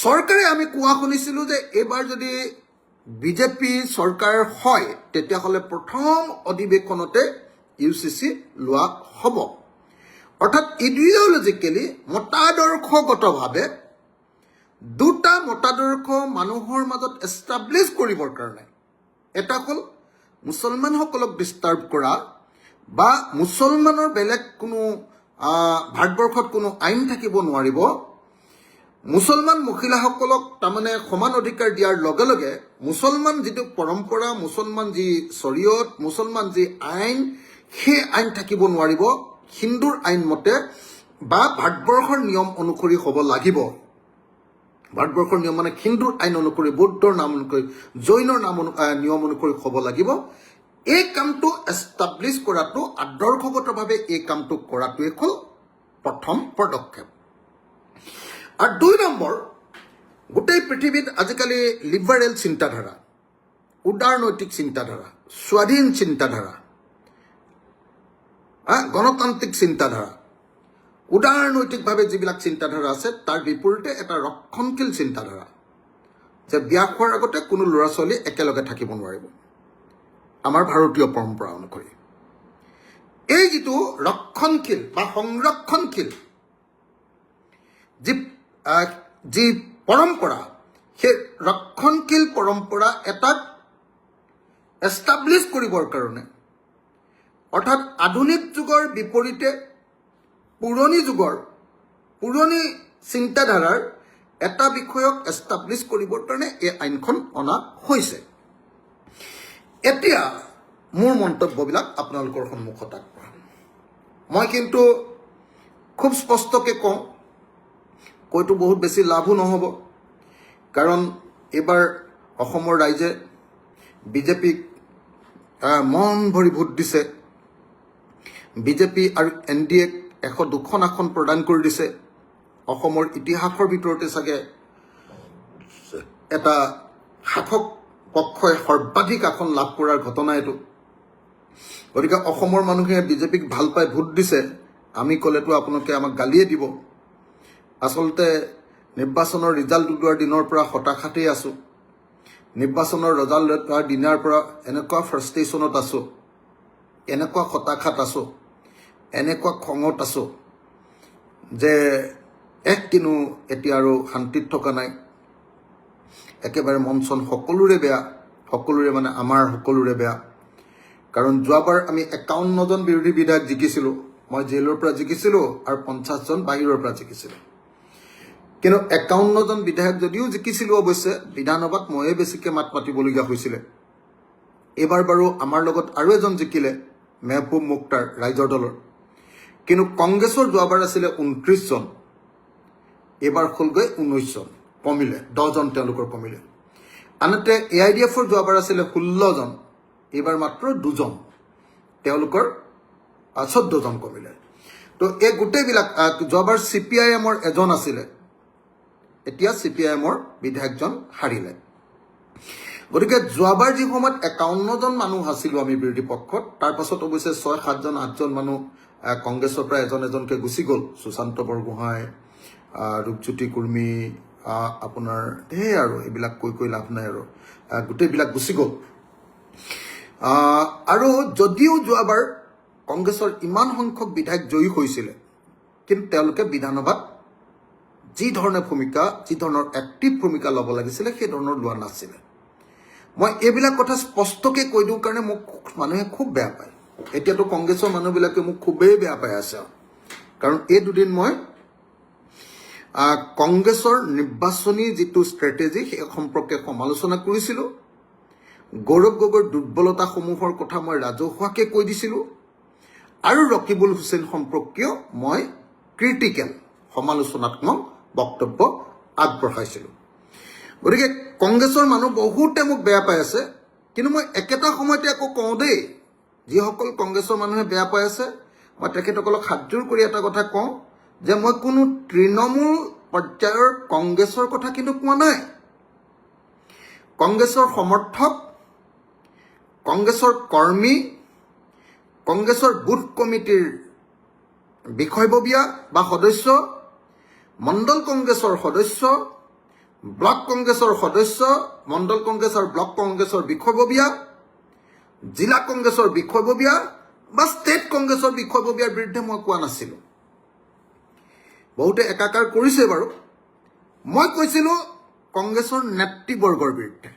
চৰকাৰে আমি কোৱা শুনিছিলোঁ যে এবাৰ যদি বিজেপি চৰকাৰ হয় তেতিয়াহ'লে প্ৰথম অধিৱেশনতে UCC লোৱা হ'ব অৰ্থাৎ ইডিঅলজিক্যালি মতাদৰ্শগতভাৱে দুটা মতাদৰ্শ মানুহৰ মাজত এষ্টাব্লিছ কৰিবৰ কাৰণে এটা হ'ল মুছলমানসকলক ডিষ্টাৰ্ব কৰা বা মুছলমানৰ বেলেগ কোনো ভাৰতবৰ্ষত কোনো আইন থাকিব নোৱাৰিব, মুছলমান মহিলাসকলক তাৰমানে সমান অধিকাৰ দিয়াৰ লগে লগে মুছলমান যিটো পৰম্পৰা, মুছলমান যি শৰীয়ত, মুছলমান যি আইন, সেই আইন থাকিব নোৱাৰিব হিন্দুৰ আইন মতে বা ভাৰতবৰ্ষৰ নিয়ম অনুসৰি হ'ব লাগিব। ভাৰতবৰ্ষৰ নিয়ম মানে হিন্দুৰ আইন অনুসৰি, বৌদ্ধৰ নাম অনুসৰি, জৈনৰ নিয়ম অনুসৰি হ'ব লাগিব। এই কামটো এষ্টাব্লিছ কৰাটো, আদৰ্শগতভাৱে এই কামটো কৰাটোৱে হ'ল প্ৰথম পদক্ষেপ। আৰু 2 নম্বৰ, গোটেই পৃথিৱীত আজিকালি লিবাৰেল চিন্তাধাৰা, উদাৰনৈতিক চিন্তাধাৰা, স্বাধীন চিন্তাধাৰা, গণতান্ত্ৰিক চিন্তাধাৰা, উদাৰনৈতিকভাৱে যিবিলাক চিন্তাধাৰা আছে তাৰ বিপৰীতে এটা ৰক্ষণশীল চিন্তাধাৰা যে বিয়া খোৱাৰ আগতে কোনো ল'ৰা ছোৱালী একেলগে থাকিব নোৱাৰিব আমাৰ ভাৰতীয় পৰম্পৰা অনুসৰি। এই যিটো ৰক্ষণশীল বা সংৰক্ষণশীল যি পৰম্পৰা, সেই ৰক্ষণশীল পৰম্পৰা এটাক এষ্টাব্লিছ কৰিবৰ কাৰণে, অৰ্থাৎ আধুনিক যুগৰ বিপৰীতে পুৰণি চিন্তাধাৰাৰ এটা বিষয়ক এষ্টাব্লিছ কৰিবৰ কাৰণে এই আইনখন অনা হৈছে। এতিয়া মোৰ মন্তব্যবিলাক আপোনালোকৰ সন্মুখত আগবঢ়াম। মই কিন্তু খুব স্পষ্টকৈ কওঁ, কৈতো বহুত বেছি লাভো নহ'ব, কাৰণ এইবাৰ অসমৰ ৰাইজে বিজেপিক মন ভৰি ভোট দিছে। বিজেপি আৰু NDAক 102খন আসন প্ৰদান কৰি দিছে। অসমৰ ইতিহাসৰ ভিতৰতে চাগে এটা শাসক পক্ষই সৰ্বাধিক আসন লাভ কৰাৰ ঘটনা এইটো। গতিকে অসমৰ মানুহে বিজেপিক ভাল পাই ভোট দিছে। আমি ক'লেতো আপোনালোকে আমাক গালিয়ে দিব। আচলতে নিৰ্বাচনৰ ৰিজাল্ট ওলোৱাৰ দিনৰ পৰা হতাশাতেই আছোঁ। নিৰ্বাচনৰ ৰিজাল্ট ওলোৱাৰ দিনাৰ পৰা এনেকুৱা ফ্ৰাষ্ট্ৰেশ্যনত আছোঁ, এনেকুৱা হতাশাত আছোঁ, এনেকুৱা খঙত আছোঁ যে কিনো এতিয়া আৰু শান্তিত থকা নাই। একেবাৰে মন চন সকলোৰে বেয়া, সকলোৰে মানে আমাৰ সকলোৰে বেয়া। কাৰণ যোৱাবাৰ আমি 51জন বিৰোধী বিধায়ক জিকিছিলোঁ। মই জেলৰ পৰা জিকিছিলোঁ আৰু 50জন বাহিৰৰ পৰা জিকিছিলোঁ। কিন্তু 51জন বিধায়ক যদিও জিকিছিলোঁ, অৱশ্যে বিধানসভাত ময়ে বেছিকৈ মাত মাতিবলগীয়া হৈছিলে। এইবাৰ বাৰু আমাৰ লগত আৰু এজন জিকিলে, মেহবুব মুখতাৰ, ৰাইজৰ দলৰ। কিন্তু কংগ্ৰেছৰ যোৱাবাৰ আছিলে 29 জন, এইবাৰ হ'লগৈ 19 জন, কমিলে 10 জন তেওঁলোকৰ কমিলে। আনহাতে AIDFৰ যোৱাবাৰ আছিলে 16 জন, এইবাৰ মাত্ৰ 2 জন, তেওঁলোকৰ 14 জন কমিলে। তো এই গোটেইবিলাক, যোৱাবাৰ CPIMৰ এজন আছিলে, এতিয়া CPIMৰ বিধায়কজন হাৰিলে। গতিকে যোৱাবাৰ যি সময়ত 51 জন মানুহ আছিলোঁ আমি বিৰোধী পক্ষত, তাৰ পাছত অৱশ্যে 6, 7 জন, 8 জন মানুহ কংগ্ৰেছৰ পৰা এজনকৈ গুচি গ'ল। সুশান্ত বৰগোহাঁই, ৰূপজ্যোতি কুৰ্মী, আপোনাৰ ঢেৰ আৰু এইবিলাক কৈ লাভ নাই আৰু, গোটেইবিলাক গুচি গ'ল। আৰু যদিও যোৱাবাৰ কংগ্ৰেছৰ ইমান সংখ্যক বিধায়ক জয়ী হৈছিলে, কিন্তু তেওঁলোকে বিধানসভাত যি ধৰণৰ এক্টিভ ভূমিকা ল'ব লাগিছিলে সেই ধৰণৰ লোৱা নাছিলে। মই এইবিলাক কথা স্পষ্টকৈ কৈ দিওঁ কাৰণে মোক মানুহে খুব বেয়া পায়। এতিয়াতো কংগ্ৰেছৰ মানুহবিলাকে মোক খুবেই বেয়া পাই আছে, কাৰণ এই দুদিন মই কংগ্ৰেছৰ নিৰ্বাচনী যিটো ষ্ট্ৰেটেজি সেই সম্পৰ্কে সমালোচনা কৰিছিলোঁ। গৌৰৱ গগৈৰ দুৰ্বলতাসমূহৰ কথা মই ৰাজহুৱাকৈ কৈ দিছিলোঁ, আৰু ৰকিবুল হুছেইন সম্পৰ্কীয় মই ক্ৰিটিকেল সমালোচনাত্মক বক্তব্য আগবঢ়াইছিলোঁ। গতিকে কংগ্ৰেছৰ মানুহ বহুতে মোক বেয়া পাই আছে, কিন্তু মই একেটা সময়তে আকৌ কওঁ দেই, যিসকল কংগ্ৰেছৰ মানুহে বেয়া পাই আছে, মই তেখেতসকলক হাতযোৰ কৰি এটা কথা কওঁ যে মই কোনো তৃণমূল পৰ্যায়ৰ কংগ্ৰেছৰ কথা কিন্তু কোৱা নাই। কংগ্ৰেছৰ সমৰ্থক, কংগ্ৰেছৰ কৰ্মী, কংগ্ৰেছৰ বুথ কমিটিৰ বিষয়ববীয়া বা সদস্য, মণ্ডল কংগ্ৰেছৰ সদস্য, ব্লক কংগ্ৰেছৰ সদস্য, মণ্ডল কংগ্ৰেছ আৰু ব্লক কংগ্ৰেছৰ বিষয়ববীয়া, জিলা কংগ্ৰেছৰ বিষয়ববীয়া বা ষ্টেট কংগ্ৰেছৰ বিষয়ববীয়াৰ বিৰুদ্ধে মই কোৱা নাছিলোঁ। বহুতে একাকাৰ কৰিছে বাৰু। মই কৈছিলোঁ কংগ্ৰেছৰ নেতৃবৰ্গৰ বিৰুদ্ধে,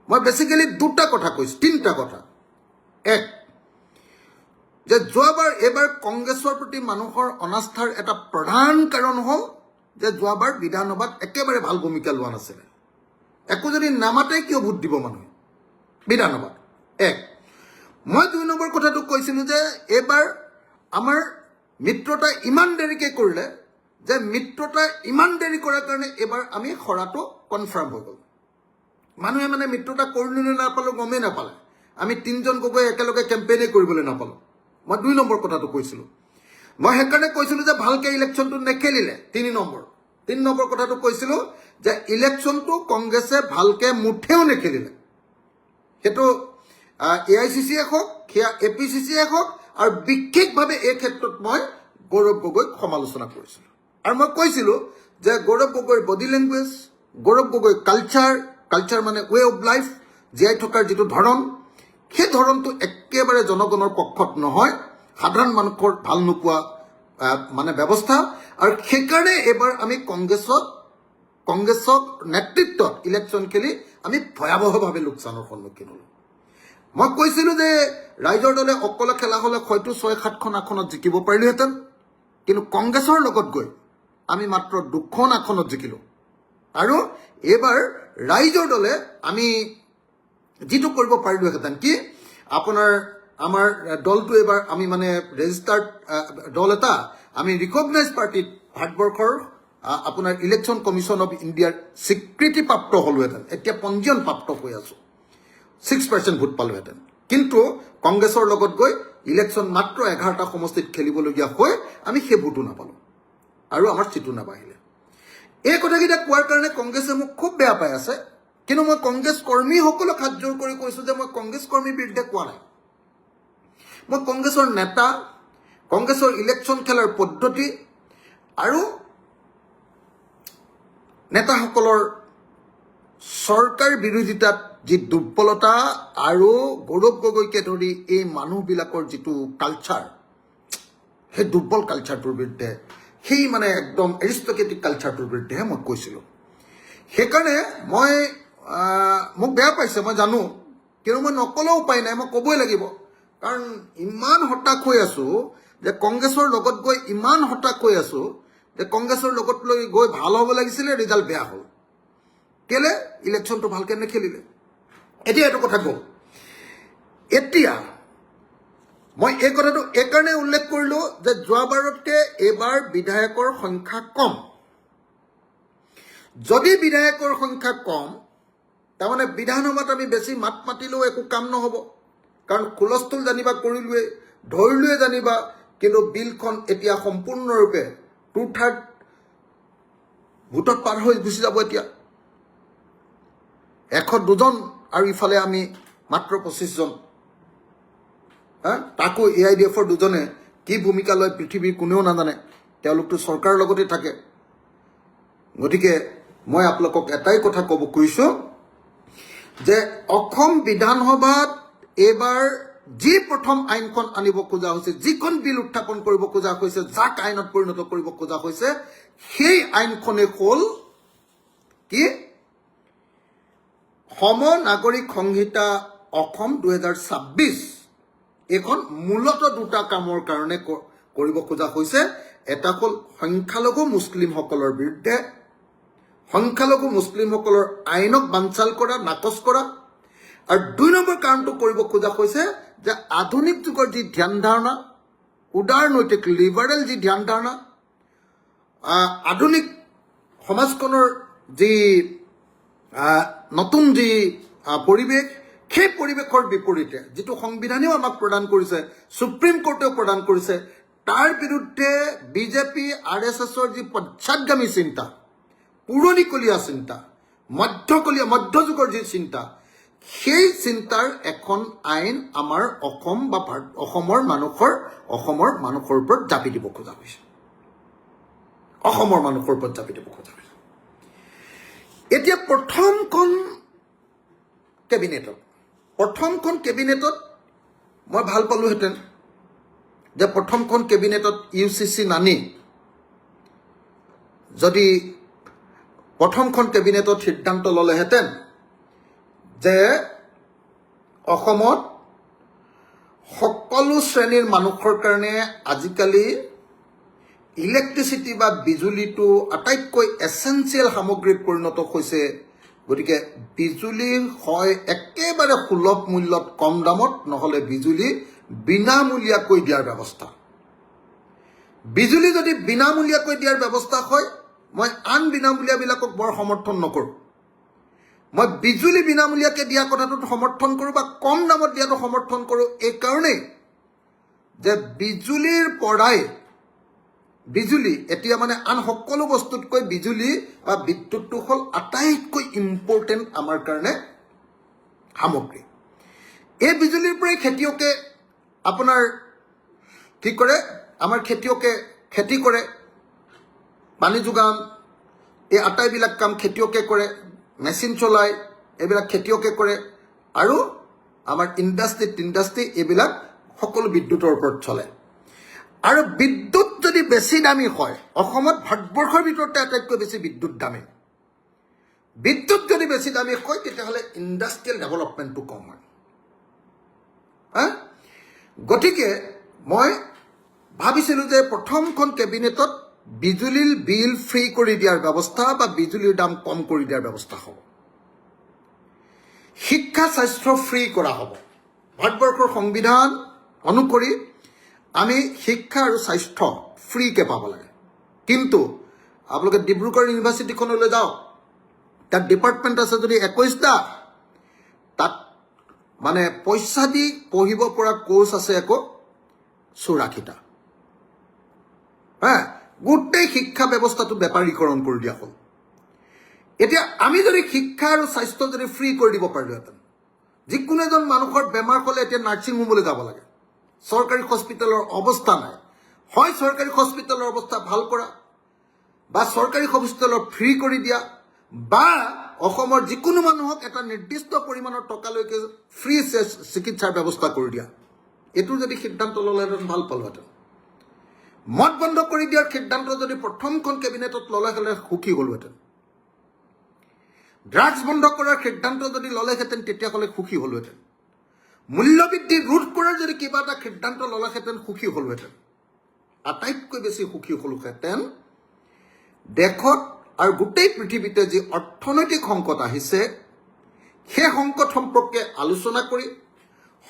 মই বেসিক্যালি দুটা কথা কৈছোঁ, তিনিটা কথা। এক, যে যোৱাবাৰ এবাৰ কংগ্ৰেছৰ প্ৰতি মানুহৰ অনাস্থাৰ এটা প্ৰধান কাৰণ হ'ল যে যোৱাবাৰ বিধানসভাত একেবাৰে ভাল ভূমিকা লোৱা নাছিলে। একো যদি নামাতে কিয় ভোট দিব মানুহে বিধানসভাত? এক। মই ২ নম্বৰ কথাটো কৈছিলোঁ যে এইবাৰ আমাৰ মিত্ৰতা ইমান দেৰিকৈ কৰিলে যে মিত্ৰতা ইমান দেৰি কৰাৰ কাৰণে এইবাৰ আমি হৰাটো কনফাৰ্ম হৈ গ'ল। মানুহে মানে মিত্ৰতা কৰিলোঁ নে নাপালোঁ গমেই নাপালে। আমি ৩জন গগৈ একেলগে কেম্পেইনে কৰিবলৈ নাপালোঁ। মই ২ নম্বৰ কথাটো কৈছিলোঁ। মই সেইকাৰণে কৈছিলোঁ যে ভালকৈ ইলেকশ্যনটো নেখেলিলে। ৩ নম্বৰ কথাটো কৈছিলোঁ যে ইলেকশ্যনটো কংগ্ৰেছে ভালকৈ মুঠেও নেখেলিলে। সেইটো AICCয়ে হওক, সেয়া APCCয়ে হওক, আৰু বিশেষভাৱে এই ক্ষেত্ৰত মই গৌৰৱ গগৈক সমালোচনা কৰিছিলোঁ। আৰু মই কৈছিলোঁ যে গৌৰৱ গগৈৰ বডি লেংগুৱেজ, গৌৰৱ গগৈৰ কালচাৰ মানে ৱে অফ লাইফ, জীয়াই থকাৰ যিটো ধৰণ, সেই ধৰণটো একেবাৰে জনগণৰ পক্ষত নহয়, সাধাৰণ মানুহৰ ভাল নোপোৱা মানে ব্যৱস্থা। আৰু সেইকাৰণে এইবাৰ আমি কংগ্ৰেছক নেতৃত্বত ইলেকশ্যন খেলি আমি ভয়াৱহভাৱে লোকচানৰ সন্মুখীন হ'লোঁ। মই কৈছিলোঁ যে ৰাইজৰ দলে অকলে খেলা হ'লে হয়তো ৬-৭খন আসনত জিকিব পাৰিলোহেঁতেন, কিন্তু কংগ্ৰেছৰ লগত গৈ আমি মাত্ৰ 2খন আসনত জিকিলোঁ। আৰু এইবাৰ ৰাইজৰ দলে আমি যিটো কৰিব পাৰিলোহেঁতেন কি, আপোনাৰ আমাৰ দলটো এইবাৰ আমি মানে ৰেজিষ্টাৰ্ড দল এটা, আমি ৰিকগনাইজ পাৰ্টিত ভাৰতবৰ্ষৰ আপোনাৰ ইলেকশ্যন কমিশ্যন অফ ইণ্ডিয়াৰ স্বীকৃতিপ্ৰাপ্ত হ'লোহেঁতেন। এতিয়া পঞ্জীয়ন প্ৰাপ্ত হৈ আছোঁ, 6% ভোট পালোহেঁতেন। কিন্তু কংগ্ৰেছৰ লগত গৈ ইলেকশ্যন মাত্ৰ 11টা সমষ্টিত খেলিবলগীয়া হৈ আমি সেই ভোটো নাপালোঁ আৰু আমাৰ চিটো নাবাঢ়িলে। এই কথাকেইটা কোৱাৰ কাৰণে কংগ্ৰেছে মোক খুব বেয়া পাই আছে। কিন্তু মই কংগ্ৰেছ কৰ্মীসকলক হাত জোৰ কৰি কৈছোঁ যে মই কংগ্ৰেছ কৰ্মীৰ বিৰুদ্ধে কোৱা নাই। মই কংগ্ৰেছৰ নেতা, কংগ্ৰেছৰ ইলেকশ্যন খেলাৰ পদ্ধতি আৰু নেতাসকলৰ চৰকাৰ বিৰোধিতাত যি দুৰ্বলতা আৰু গৌৰৱ গগৈকে ধৰি এই মানুহবিলাকৰ যিটো কালচাৰ, সেই দুৰ্বল কালচাৰটোৰ বিৰুদ্ধে, সেই মানে একদম এৰিষ্টক্ৰেটিক কালচাৰটোৰ বিৰুদ্ধেহে মই কৈছিলোঁ। সেইকাৰণে মোক বেয়া পাইছে, মই জানো, কিন্তু মই নকলেও উপায় নাই, মই ক'বই লাগিব। কাৰণ ইমান হতাশ হৈ আছোঁ যে কংগ্ৰেছৰ লগত গৈ, ইমান হতাশ হৈ আছোঁ যে কংগ্ৰেছৰ লগত লৈ গৈ ভাল হ'ব লাগিছিলে, ৰিজাল্ট বেয়া হ'ল। কেলে? ইলেকশ্যনটো ভালকৈ নেখেলিলে। এতিয়া এইটো কথা গ'ল। এতিয়া মই এই কথাটো এইকাৰণে উল্লেখ কৰিলোঁ যে যোৱাবাৰতকৈ এইবাৰ বিধায়কৰ সংখ্যা কম। যদি বিধায়কৰ সংখ্যা কম, তাৰমানে বিধানসভাত আমি বেছি মাত মাতিলেও একো কাম নহ'ব। কাৰণ হুলস্থুল জানিবা কৰিলোৱে, ধৰিলোৱে জানিবা, কিন্তু বিলখন এতিয়া সম্পূৰ্ণৰূপে 2/3 ভোটত পাৰ হৈ গুচি যাব। এতিয়া 102জন আৰু ইফালে আমি মাত্ৰ 25জন। তাকো AIDFৰ 2জনে কি ভূমিকা লয় পৃথিৱীৰ কোনেও নাজানে, তেওঁলোকতো চৰকাৰৰ লগতে থাকে। গতিকে মই আপোনালোকক এটাই কথা ক'ব খুজিছোঁ যে অসম বিধানসভাত এইবাৰ যি প্ৰথম আইনখন আনিব খোজা হৈছে, যিখন বিল উত্থাপন কৰিব খোজা হৈছে, যাক আইনত পৰিণত কৰিব খোজা হৈছে, সেই আইনখনেই হ'ল কি, সম নাগৰিক সংহিতা অসম 2026। এইখন মূলতঃ 2টা কামৰ কাৰণে কৰিব খোজা হৈছে। এটা হ'ল সংখ্যালঘু মুছলিমসকলৰ বিৰুদ্ধে, সংখ্যালঘু মুছলিমসকলৰ আইনক বানচাল কৰা, নাকচ কৰা। আৰু 2 নম্বৰ কাৰণটো কৰিব খোজা হৈছে যে আধুনিক যুগৰ যি ধ্যান ধাৰণা, উদাৰনৈতিক লিবাৰেল যি ধ্যান ধাৰণা, আধুনিক সমাজখনৰ যি নতুন যি পৰিৱেশ, সেই পৰিৱেশৰ বিপৰীতে যিটো সংবিধানেও আমাক প্ৰদান কৰিছে, সুপ্ৰিম কোৰ্টেও প্ৰদান কৰিছে, তাৰ বিৰুদ্ধে বিজেপি RSSৰ যি পশ্চাদগামী চিন্তা, পুৰণিকলীয়া চিন্তা, মধ্যযুগৰ যি চিন্তা, সেই চিন্তাৰ এখন আইন আমাৰ অসম বা অসমৰ মানুহৰ ওপৰত জাপি দিব খোজা হৈছে। অসমৰ মানুহৰ ওপৰত জাপি দিব খোজা হৈছে। এতিয়া প্ৰথমখন কেবিনেটত মই ভাল পালোহেঁতেন যে প্ৰথমখন কেবিনেটত UCC নানি যদি প্ৰথমখন কেবিনেটত সিদ্ধান্ত ল'লেহেঁতেন যে অসমত সকলো শ্ৰেণীৰ মানুহৰ কাৰণে আজিকালি ইলেক্ট্ৰিচিটি বা বিজুলীটো আটাইতকৈ এছেঞ্চিয়েল সামগ্ৰীত পৰিণত হৈছে। গতিকে বিজুলী হয় একেবাৰে সুলভ মূল্যত কম দামত, নহ'লে বিজুলী বিনামূলীয়াকৈ দিয়াৰ ব্যৱস্থা। বিজুলী যদি বিনামূলীয়াকৈ দিয়াৰ ব্যৱস্থা হয়, মই আন বিনামূলীয়াবিলাকক বৰ সমৰ্থন নকৰোঁ। মই বিজুলী বিনামূলীয়াকৈ দিয়া কথাটোত সমৰ্থন কৰোঁ বা কম দামত দিয়াটো সমৰ্থন কৰোঁ এইকাৰণেই যে বিজুলীৰ পৰাই বিজুলী এতিয়া মানে আন সকলো বস্তুতকৈ বিজুলী বা বিদ্যুৎটো হ'ল আটাইতকৈ ইম্পৰ্টেণ্ট আমাৰ কাৰণে সামগ্ৰী। এই বিজুলীৰ পৰাই খেতিয়কে আপোনাৰ কি কৰে, আমাৰ খেতিয়কে খেতি কৰে, পানী যোগান, এই আটাইবিলাক কাম খেতিয়কে কৰে, মেচিন চলায়, এইবিলাক খেতিয়কে কৰে, আৰু আমাৰ ইণ্ডাষ্ট্ৰি এইবিলাক সকলো বিদ্যুতৰ ওপৰত চলে। আৰু বিদ্যুৎ যদি বেছি দামী হয়, অসমত ভাৰতবৰ্ষৰ ভিতৰতে আটাইতকৈ বেছি বিদ্যুৎ দামী। বিদ্যুৎ যদি বেছি দামী হয়, তেতিয়াহ'লে ইণ্ডাষ্ট্ৰিয়েল ডেভেলপমেণ্টটো কম হয়। গতিকে মই ভাবিছিলোঁ যে প্ৰথমখন কেবিনেটত বিজুলীৰ বিল ফ্ৰী কৰি দিয়াৰ ব্যৱস্থা বা বিজুলীৰ দাম কম কৰি দিয়াৰ ব্যৱস্থা হ'ব। শিক্ষা স্বাস্থ্য ফ্ৰী কৰা হ'ব। ভাৰতবৰ্ষৰ সংবিধান অনুসৰি আমি শিক্ষা আৰু স্বাস্থ্য ফ্ৰীকৈ পাব লাগে। কিন্তু আপোনালোকে ডিব্ৰুগড় ইউনিভাৰ্চিটিখনলৈ যাওক, তাত ডিপাৰ্টমেণ্ট আছে যদি 21টা, তাত মানে পইচা দি পঢ়িব পৰা কোৰ্চ আছে আকৌ 84টা। গোটেই শিক্ষা ব্যৱস্থাটো বেপাৰীকৰণ কৰি দিয়া হ'ল। এতিয়া আমি যদি শিক্ষা আৰু স্বাস্থ্য যদি ফ্ৰী কৰি দিব পাৰিলোহেঁতেন, যিকোনো এজন মানুহৰ বেমাৰ হ'লে এতিয়া নাৰ্ছিং হোমলৈ যাব লাগে, চৰকাৰী হস্পিটেলৰ অৱস্থা নাই, হয় চৰকাৰী হস্পিটেলৰ অৱস্থা ভাল কৰা বা চৰকাৰী হস্পিটেলৰ ফ্ৰী কৰি দিয়া, বা অসমৰ যিকোনো মানুহক এটা নিৰ্দিষ্ট পৰিমাণৰ টকালৈকে ফ্ৰী চিকিৎসাৰ ব্যৱস্থা কৰি দিয়া। এইটোৰ যদি সিদ্ধান্ত ল'লেহেঁতেন ভাল পালোহেঁতেন। মদ বন্ধ কৰি দিয়াৰ সিদ্ধান্ত যদি প্ৰথমখন কেবিনেটত ল'লে হ'লে সুখী হ'লোহেঁতেন। ড্ৰাগছ বন্ধ কৰাৰ সিদ্ধান্ত যদি ল'লেহেঁতেন তেতিয়াহ'লে সুখী হ'লোহেঁতেন। মূল্যবৃদ্ধি ৰোধ কৰাৰ যদি কিবা এটা সিদ্ধান্ত ল'লেহেঁতেন সুখী হ'লোহেঁতেন। আটাইতকৈ বেছি সুখী হ'লোহেঁতেন দেশত আৰু গোটেই পৃথিৱীতে যি অৰ্থনৈতিক সংকট আহিছে, সেই সংকট সম্পৰ্কে আলোচনা কৰি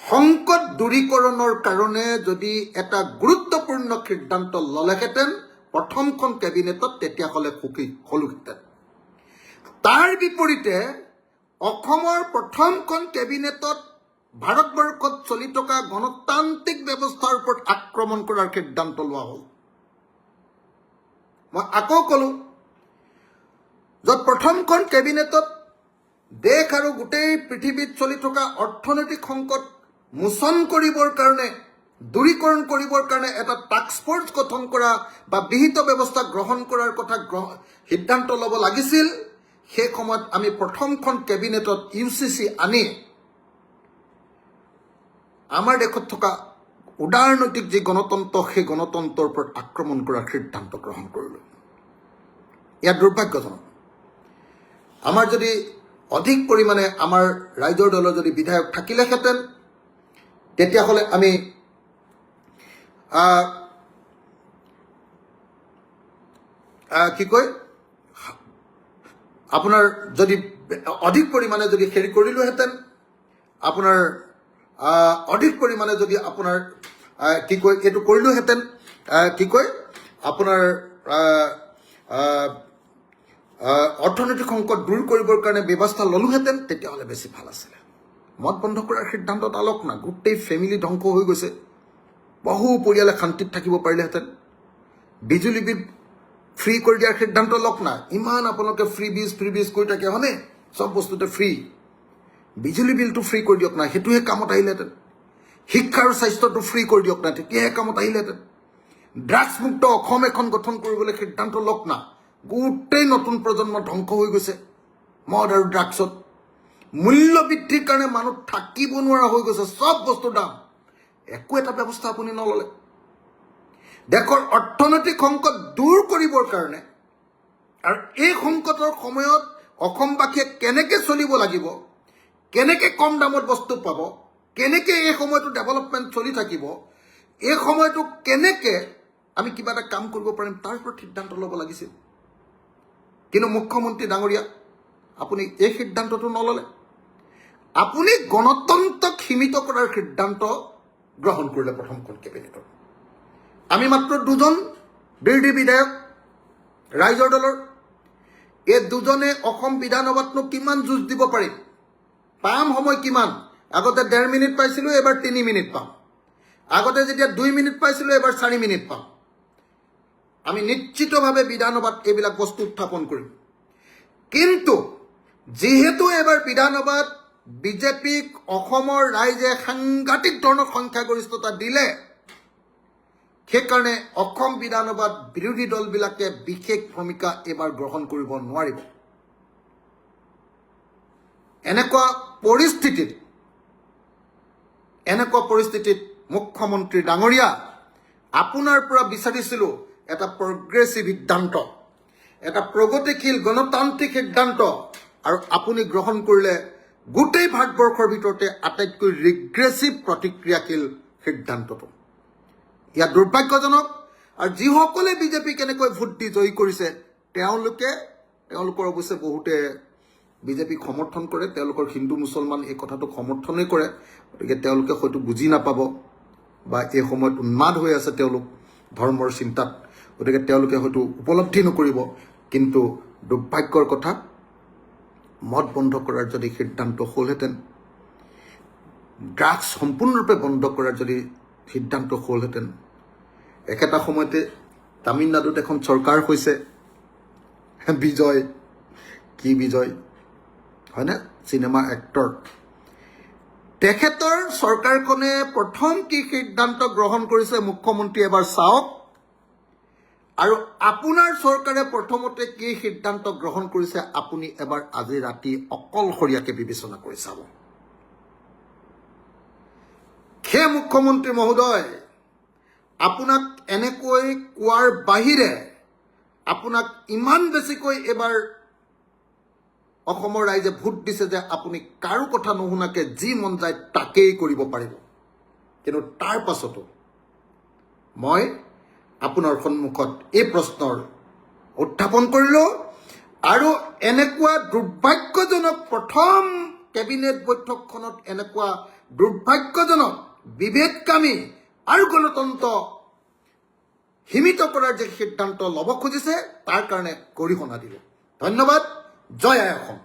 সংকট দূৰীকৰণৰ কাৰণে যদি এটা গুৰুত্বপূৰ্ণ সিদ্ধান্ত ল'লেহেঁতেন প্ৰথমখন কেবিনেটত, তেতিয়াহ'লে সুখী হ'লোহেঁতেন। তাৰ বিপৰীতে অসমৰ প্ৰথমখন কেবিনেটত ভাৰতবৰ্ষত চলি থকা গণতান্ত্ৰিক ব্যৱস্থাৰ ওপৰত আক্ৰমণ কৰাৰ সিদ্ধান্ত লোৱা হ'ল। মই আকৌ ক'লো, য'ত প্ৰথমখন কেবিনেটত দেশ আৰু গোটেই পৃথিৱীত চলি থকা অৰ্থনৈতিক সংকট মোচন কৰিবৰ কাৰণে, দূৰীকৰণ কৰিবৰ কাৰণে এটা টাস্ক ফ'ৰ্চ গঠন কৰা বা বিহিত ব্যৱস্থা গ্ৰহণ কৰাৰ কথা সিদ্ধান্ত ল'ব লাগিছিল, সেই সময়ত আমি প্ৰথমখন কেবিনেটত UCC আনি আমাৰ দেশত থকা উদাৰনৈতিক যি গণতন্ত্ৰ, সেই গণতন্ত্ৰৰ ওপৰত আক্ৰমণ কৰাৰ সিদ্ধান্ত গ্ৰহণ কৰিলোঁ। ইয়াত দুৰ্ভাগ্যজনক। আমাৰ যদি অধিক পৰিমাণে আমাৰ ৰাইজৰ দলৰ যদি বিধায়ক থাকিলেহেঁতেন, তেতিয়াহ'লে আমি কি কয় আপোনাৰ যদি অধিক পৰিমাণে যদি হেৰি কৰিলোহেঁতেন, আপোনাৰ অধিক পৰিমাণে যদি আপোনাৰ কি কয় এইটো কৰিলোহেঁতেন, কি কয় আপোনাৰ অৰ্থনৈতিক সংকট দূৰ কৰিবৰ কাৰণে ব্যৱস্থা ল'লোহেঁতেন, তেতিয়াহ'লে বেছি ভাল আছিলে। মদ বন্ধ কৰাৰ সিদ্ধান্তত আলোক না, গোটেই ফেমিলি ধ্বংস হৈ গৈছে, বহু পৰিয়ালে শান্তিত থাকিব পাৰিলেহেঁতেন। বিজুলী বিল ফ্ৰী কৰি দিয়াৰ সিদ্ধান্ত লওক না, ইমান আপোনালোকে ফ্ৰী বিজ কৰি থাকে হয়নে, চব বস্তুতে ফ্ৰী। বিজুলী বিলটো ফ্ৰী কৰি দিয়ক না, সেইটোহে কামত আহিলেহেঁতেন। শিক্ষা আৰু স্বাস্থ্যটো ফ্ৰী কৰি দিয়ক না, তেতিয়াহে কামত আহিলেহেঁতেন। ড্ৰাগছমুক্ত অসম এখন গঠন কৰিবলৈ সিদ্ধান্ত লওক না, গোটেই নতুন প্ৰজন্ম ধ্বংস হৈ গৈছে মদ আৰু ড্ৰাগছত। মূল্য বৃদ্ধিৰ কাৰণে মানুহ থাকিব নোৱাৰা হৈ গৈছে, চব বস্তুৰ দাম। একো এটা ব্যৱস্থা আপুনি নল'লে। দেশৰ অৰ্থনৈতিক সংকট দূৰ কৰিবৰ কাৰণে আৰু এই সংকটৰ সময়ত অসমবাসীয়ে কেনেকৈ চলিব লাগিব, কেনেকৈ কম দামত বস্তু পাব, কেনেকৈ এই সময়টো ডেভেলপমেণ্ট চলি থাকিব, এই সময়টো কেনেকৈ আমি কিবা এটা কাম কৰিব পাৰিম, তাৰ ওপৰত সিদ্ধান্ত ল'ব লাগিছিল। কিন্তু মুখ্যমন্ত্ৰী ডাঙৰীয়া, আপুনি এই সিদ্ধান্তটো নল'লে। আপুনি গণতন্ত্ৰক সীমিত কৰাৰ সিদ্ধান্ত গ্ৰহণ কৰিলে প্ৰথমখন কেবিনেটত। আমি মাত্ৰ দুজন বিৰোধী বিধায়ক ৰাইজৰ দলৰ, এই দুজনে অসম বিধানসভাতনো কিমান যুঁজ দিব পাৰিম, পাম সময় কিমান? আগতে 1.5 মিনিট পাইছিলোঁ, এবাৰ 3 মিনিট পাম। আগতে যেতিয়া 2 মিনিট পাইছিলোঁ, এবাৰ 4 মিনিট পাম। আমি নিশ্চিতভাৱে বিধানসভাত এইবিলাক বস্তু উত্থাপন কৰিম। কিন্তু যিহেতু এবাৰ বিধানসভাত বিজেপিক অসমৰ ৰাইজে সাংঘাতিক ধৰণৰ সংখ্যাগৰিষ্ঠতা দিলে, সেইকাৰণে অসম বিধানসভাত বিৰোধী দলবিলাকে বিশেষ ভূমিকা এইবাৰ গ্ৰহণ কৰিব নোৱাৰিব। এনেকুৱা পৰিস্থিতিত মুখ্যমন্ত্ৰী ডাঙৰীয়া, আপোনাৰ পৰা বিচাৰিছিলোঁ এটা প্ৰগ্ৰেছিভ সিদ্ধান্ত, এটা প্ৰগতিশীল গণতান্ত্ৰিক সিদ্ধান্ত, আৰু আপুনি গ্ৰহণ কৰিলে গোটেই ভাৰতবৰ্ষৰ ভিতৰতে আটাইতকৈ ৰিগ্ৰেছিভ প্ৰতিক্ৰিয়াশীল সিদ্ধান্তটো। ইয়াত দুৰ্ভাগ্যজনক। আৰু যিসকলে বিজেপিক এনেকৈ ভোট দি জয়ী কৰিছে, তেওঁলোকৰ অৱশ্যে বহুতে বিজেপিক সমৰ্থন কৰে, তেওঁলোকৰ হিন্দু মুছলমান এই কথাটোক সমৰ্থনেই কৰে। গতিকে তেওঁলোকে হয়তো বুজি নাপাব, বা এই সময়ত উন্মাদ হৈ আছে তেওঁলোক ধৰ্মৰ চিন্তাত, গতিকে তেওঁলোকে হয়তো উপলব্ধি নকৰিব। কিন্তু দুৰ্ভাগ্যৰ কথা, মদ বন্ধ কৰাৰ যদি সিদ্ধান্ত হ'লহেঁতেন, ড্ৰাগছ সম্পূৰ্ণৰূপে বন্ধ কৰাৰ যদি সিদ্ধান্ত হ'লহেঁতেন, একেটা সময়তে তামিলনাডুত এখন চৰকাৰ হৈছে, বিজয় হয়নে, চিনেমা এক্টৰ, তেখেতৰ চৰকাৰখনে প্ৰথম কি সিদ্ধান্ত গ্ৰহণ কৰিছে মুখ্যমন্ত্ৰী এবাৰ চাওক, আৰু আপোনাৰ চৰকাৰে প্ৰথমতে কি সিদ্ধান্ত গ্ৰহণ কৰিছে আপুনি এবাৰ আজি ৰাতি অকলশৰীয়াকৈ বিবেচনা কৰি চাব। সেই মুখ্যমন্ত্ৰী মহোদয়, আপোনাক এনেকৈ কোৱাৰ বাহিৰে আপোনাক ইমান বেছিকৈ এবাৰ অসমৰ ৰাইজে ভোট দিছে যে আপুনি কাৰো কথা নুশুনাকৈ যি মন যায় তাকেই কৰিব পাৰিব। কিন্তু তাৰ পাছতো মই আপোনাৰ সন্মুখত এই প্ৰশ্নৰ উত্থাপন কৰিলোঁ, আৰু এনেকুৱা দুৰ্ভাগ্যজনক প্ৰথম কেবিনেট বৈঠকখনত এনেকুৱা দুৰ্ভাগ্যজনক, বিভেদকামী আৰু গণতন্ত্ৰ সীমিত কৰাৰ যে সিদ্ধান্ত ল'ব খুজিছে, তাৰ কাৰণে গৰিহণা দিলোঁ। ধন্যবাদ। জয় আই অসম।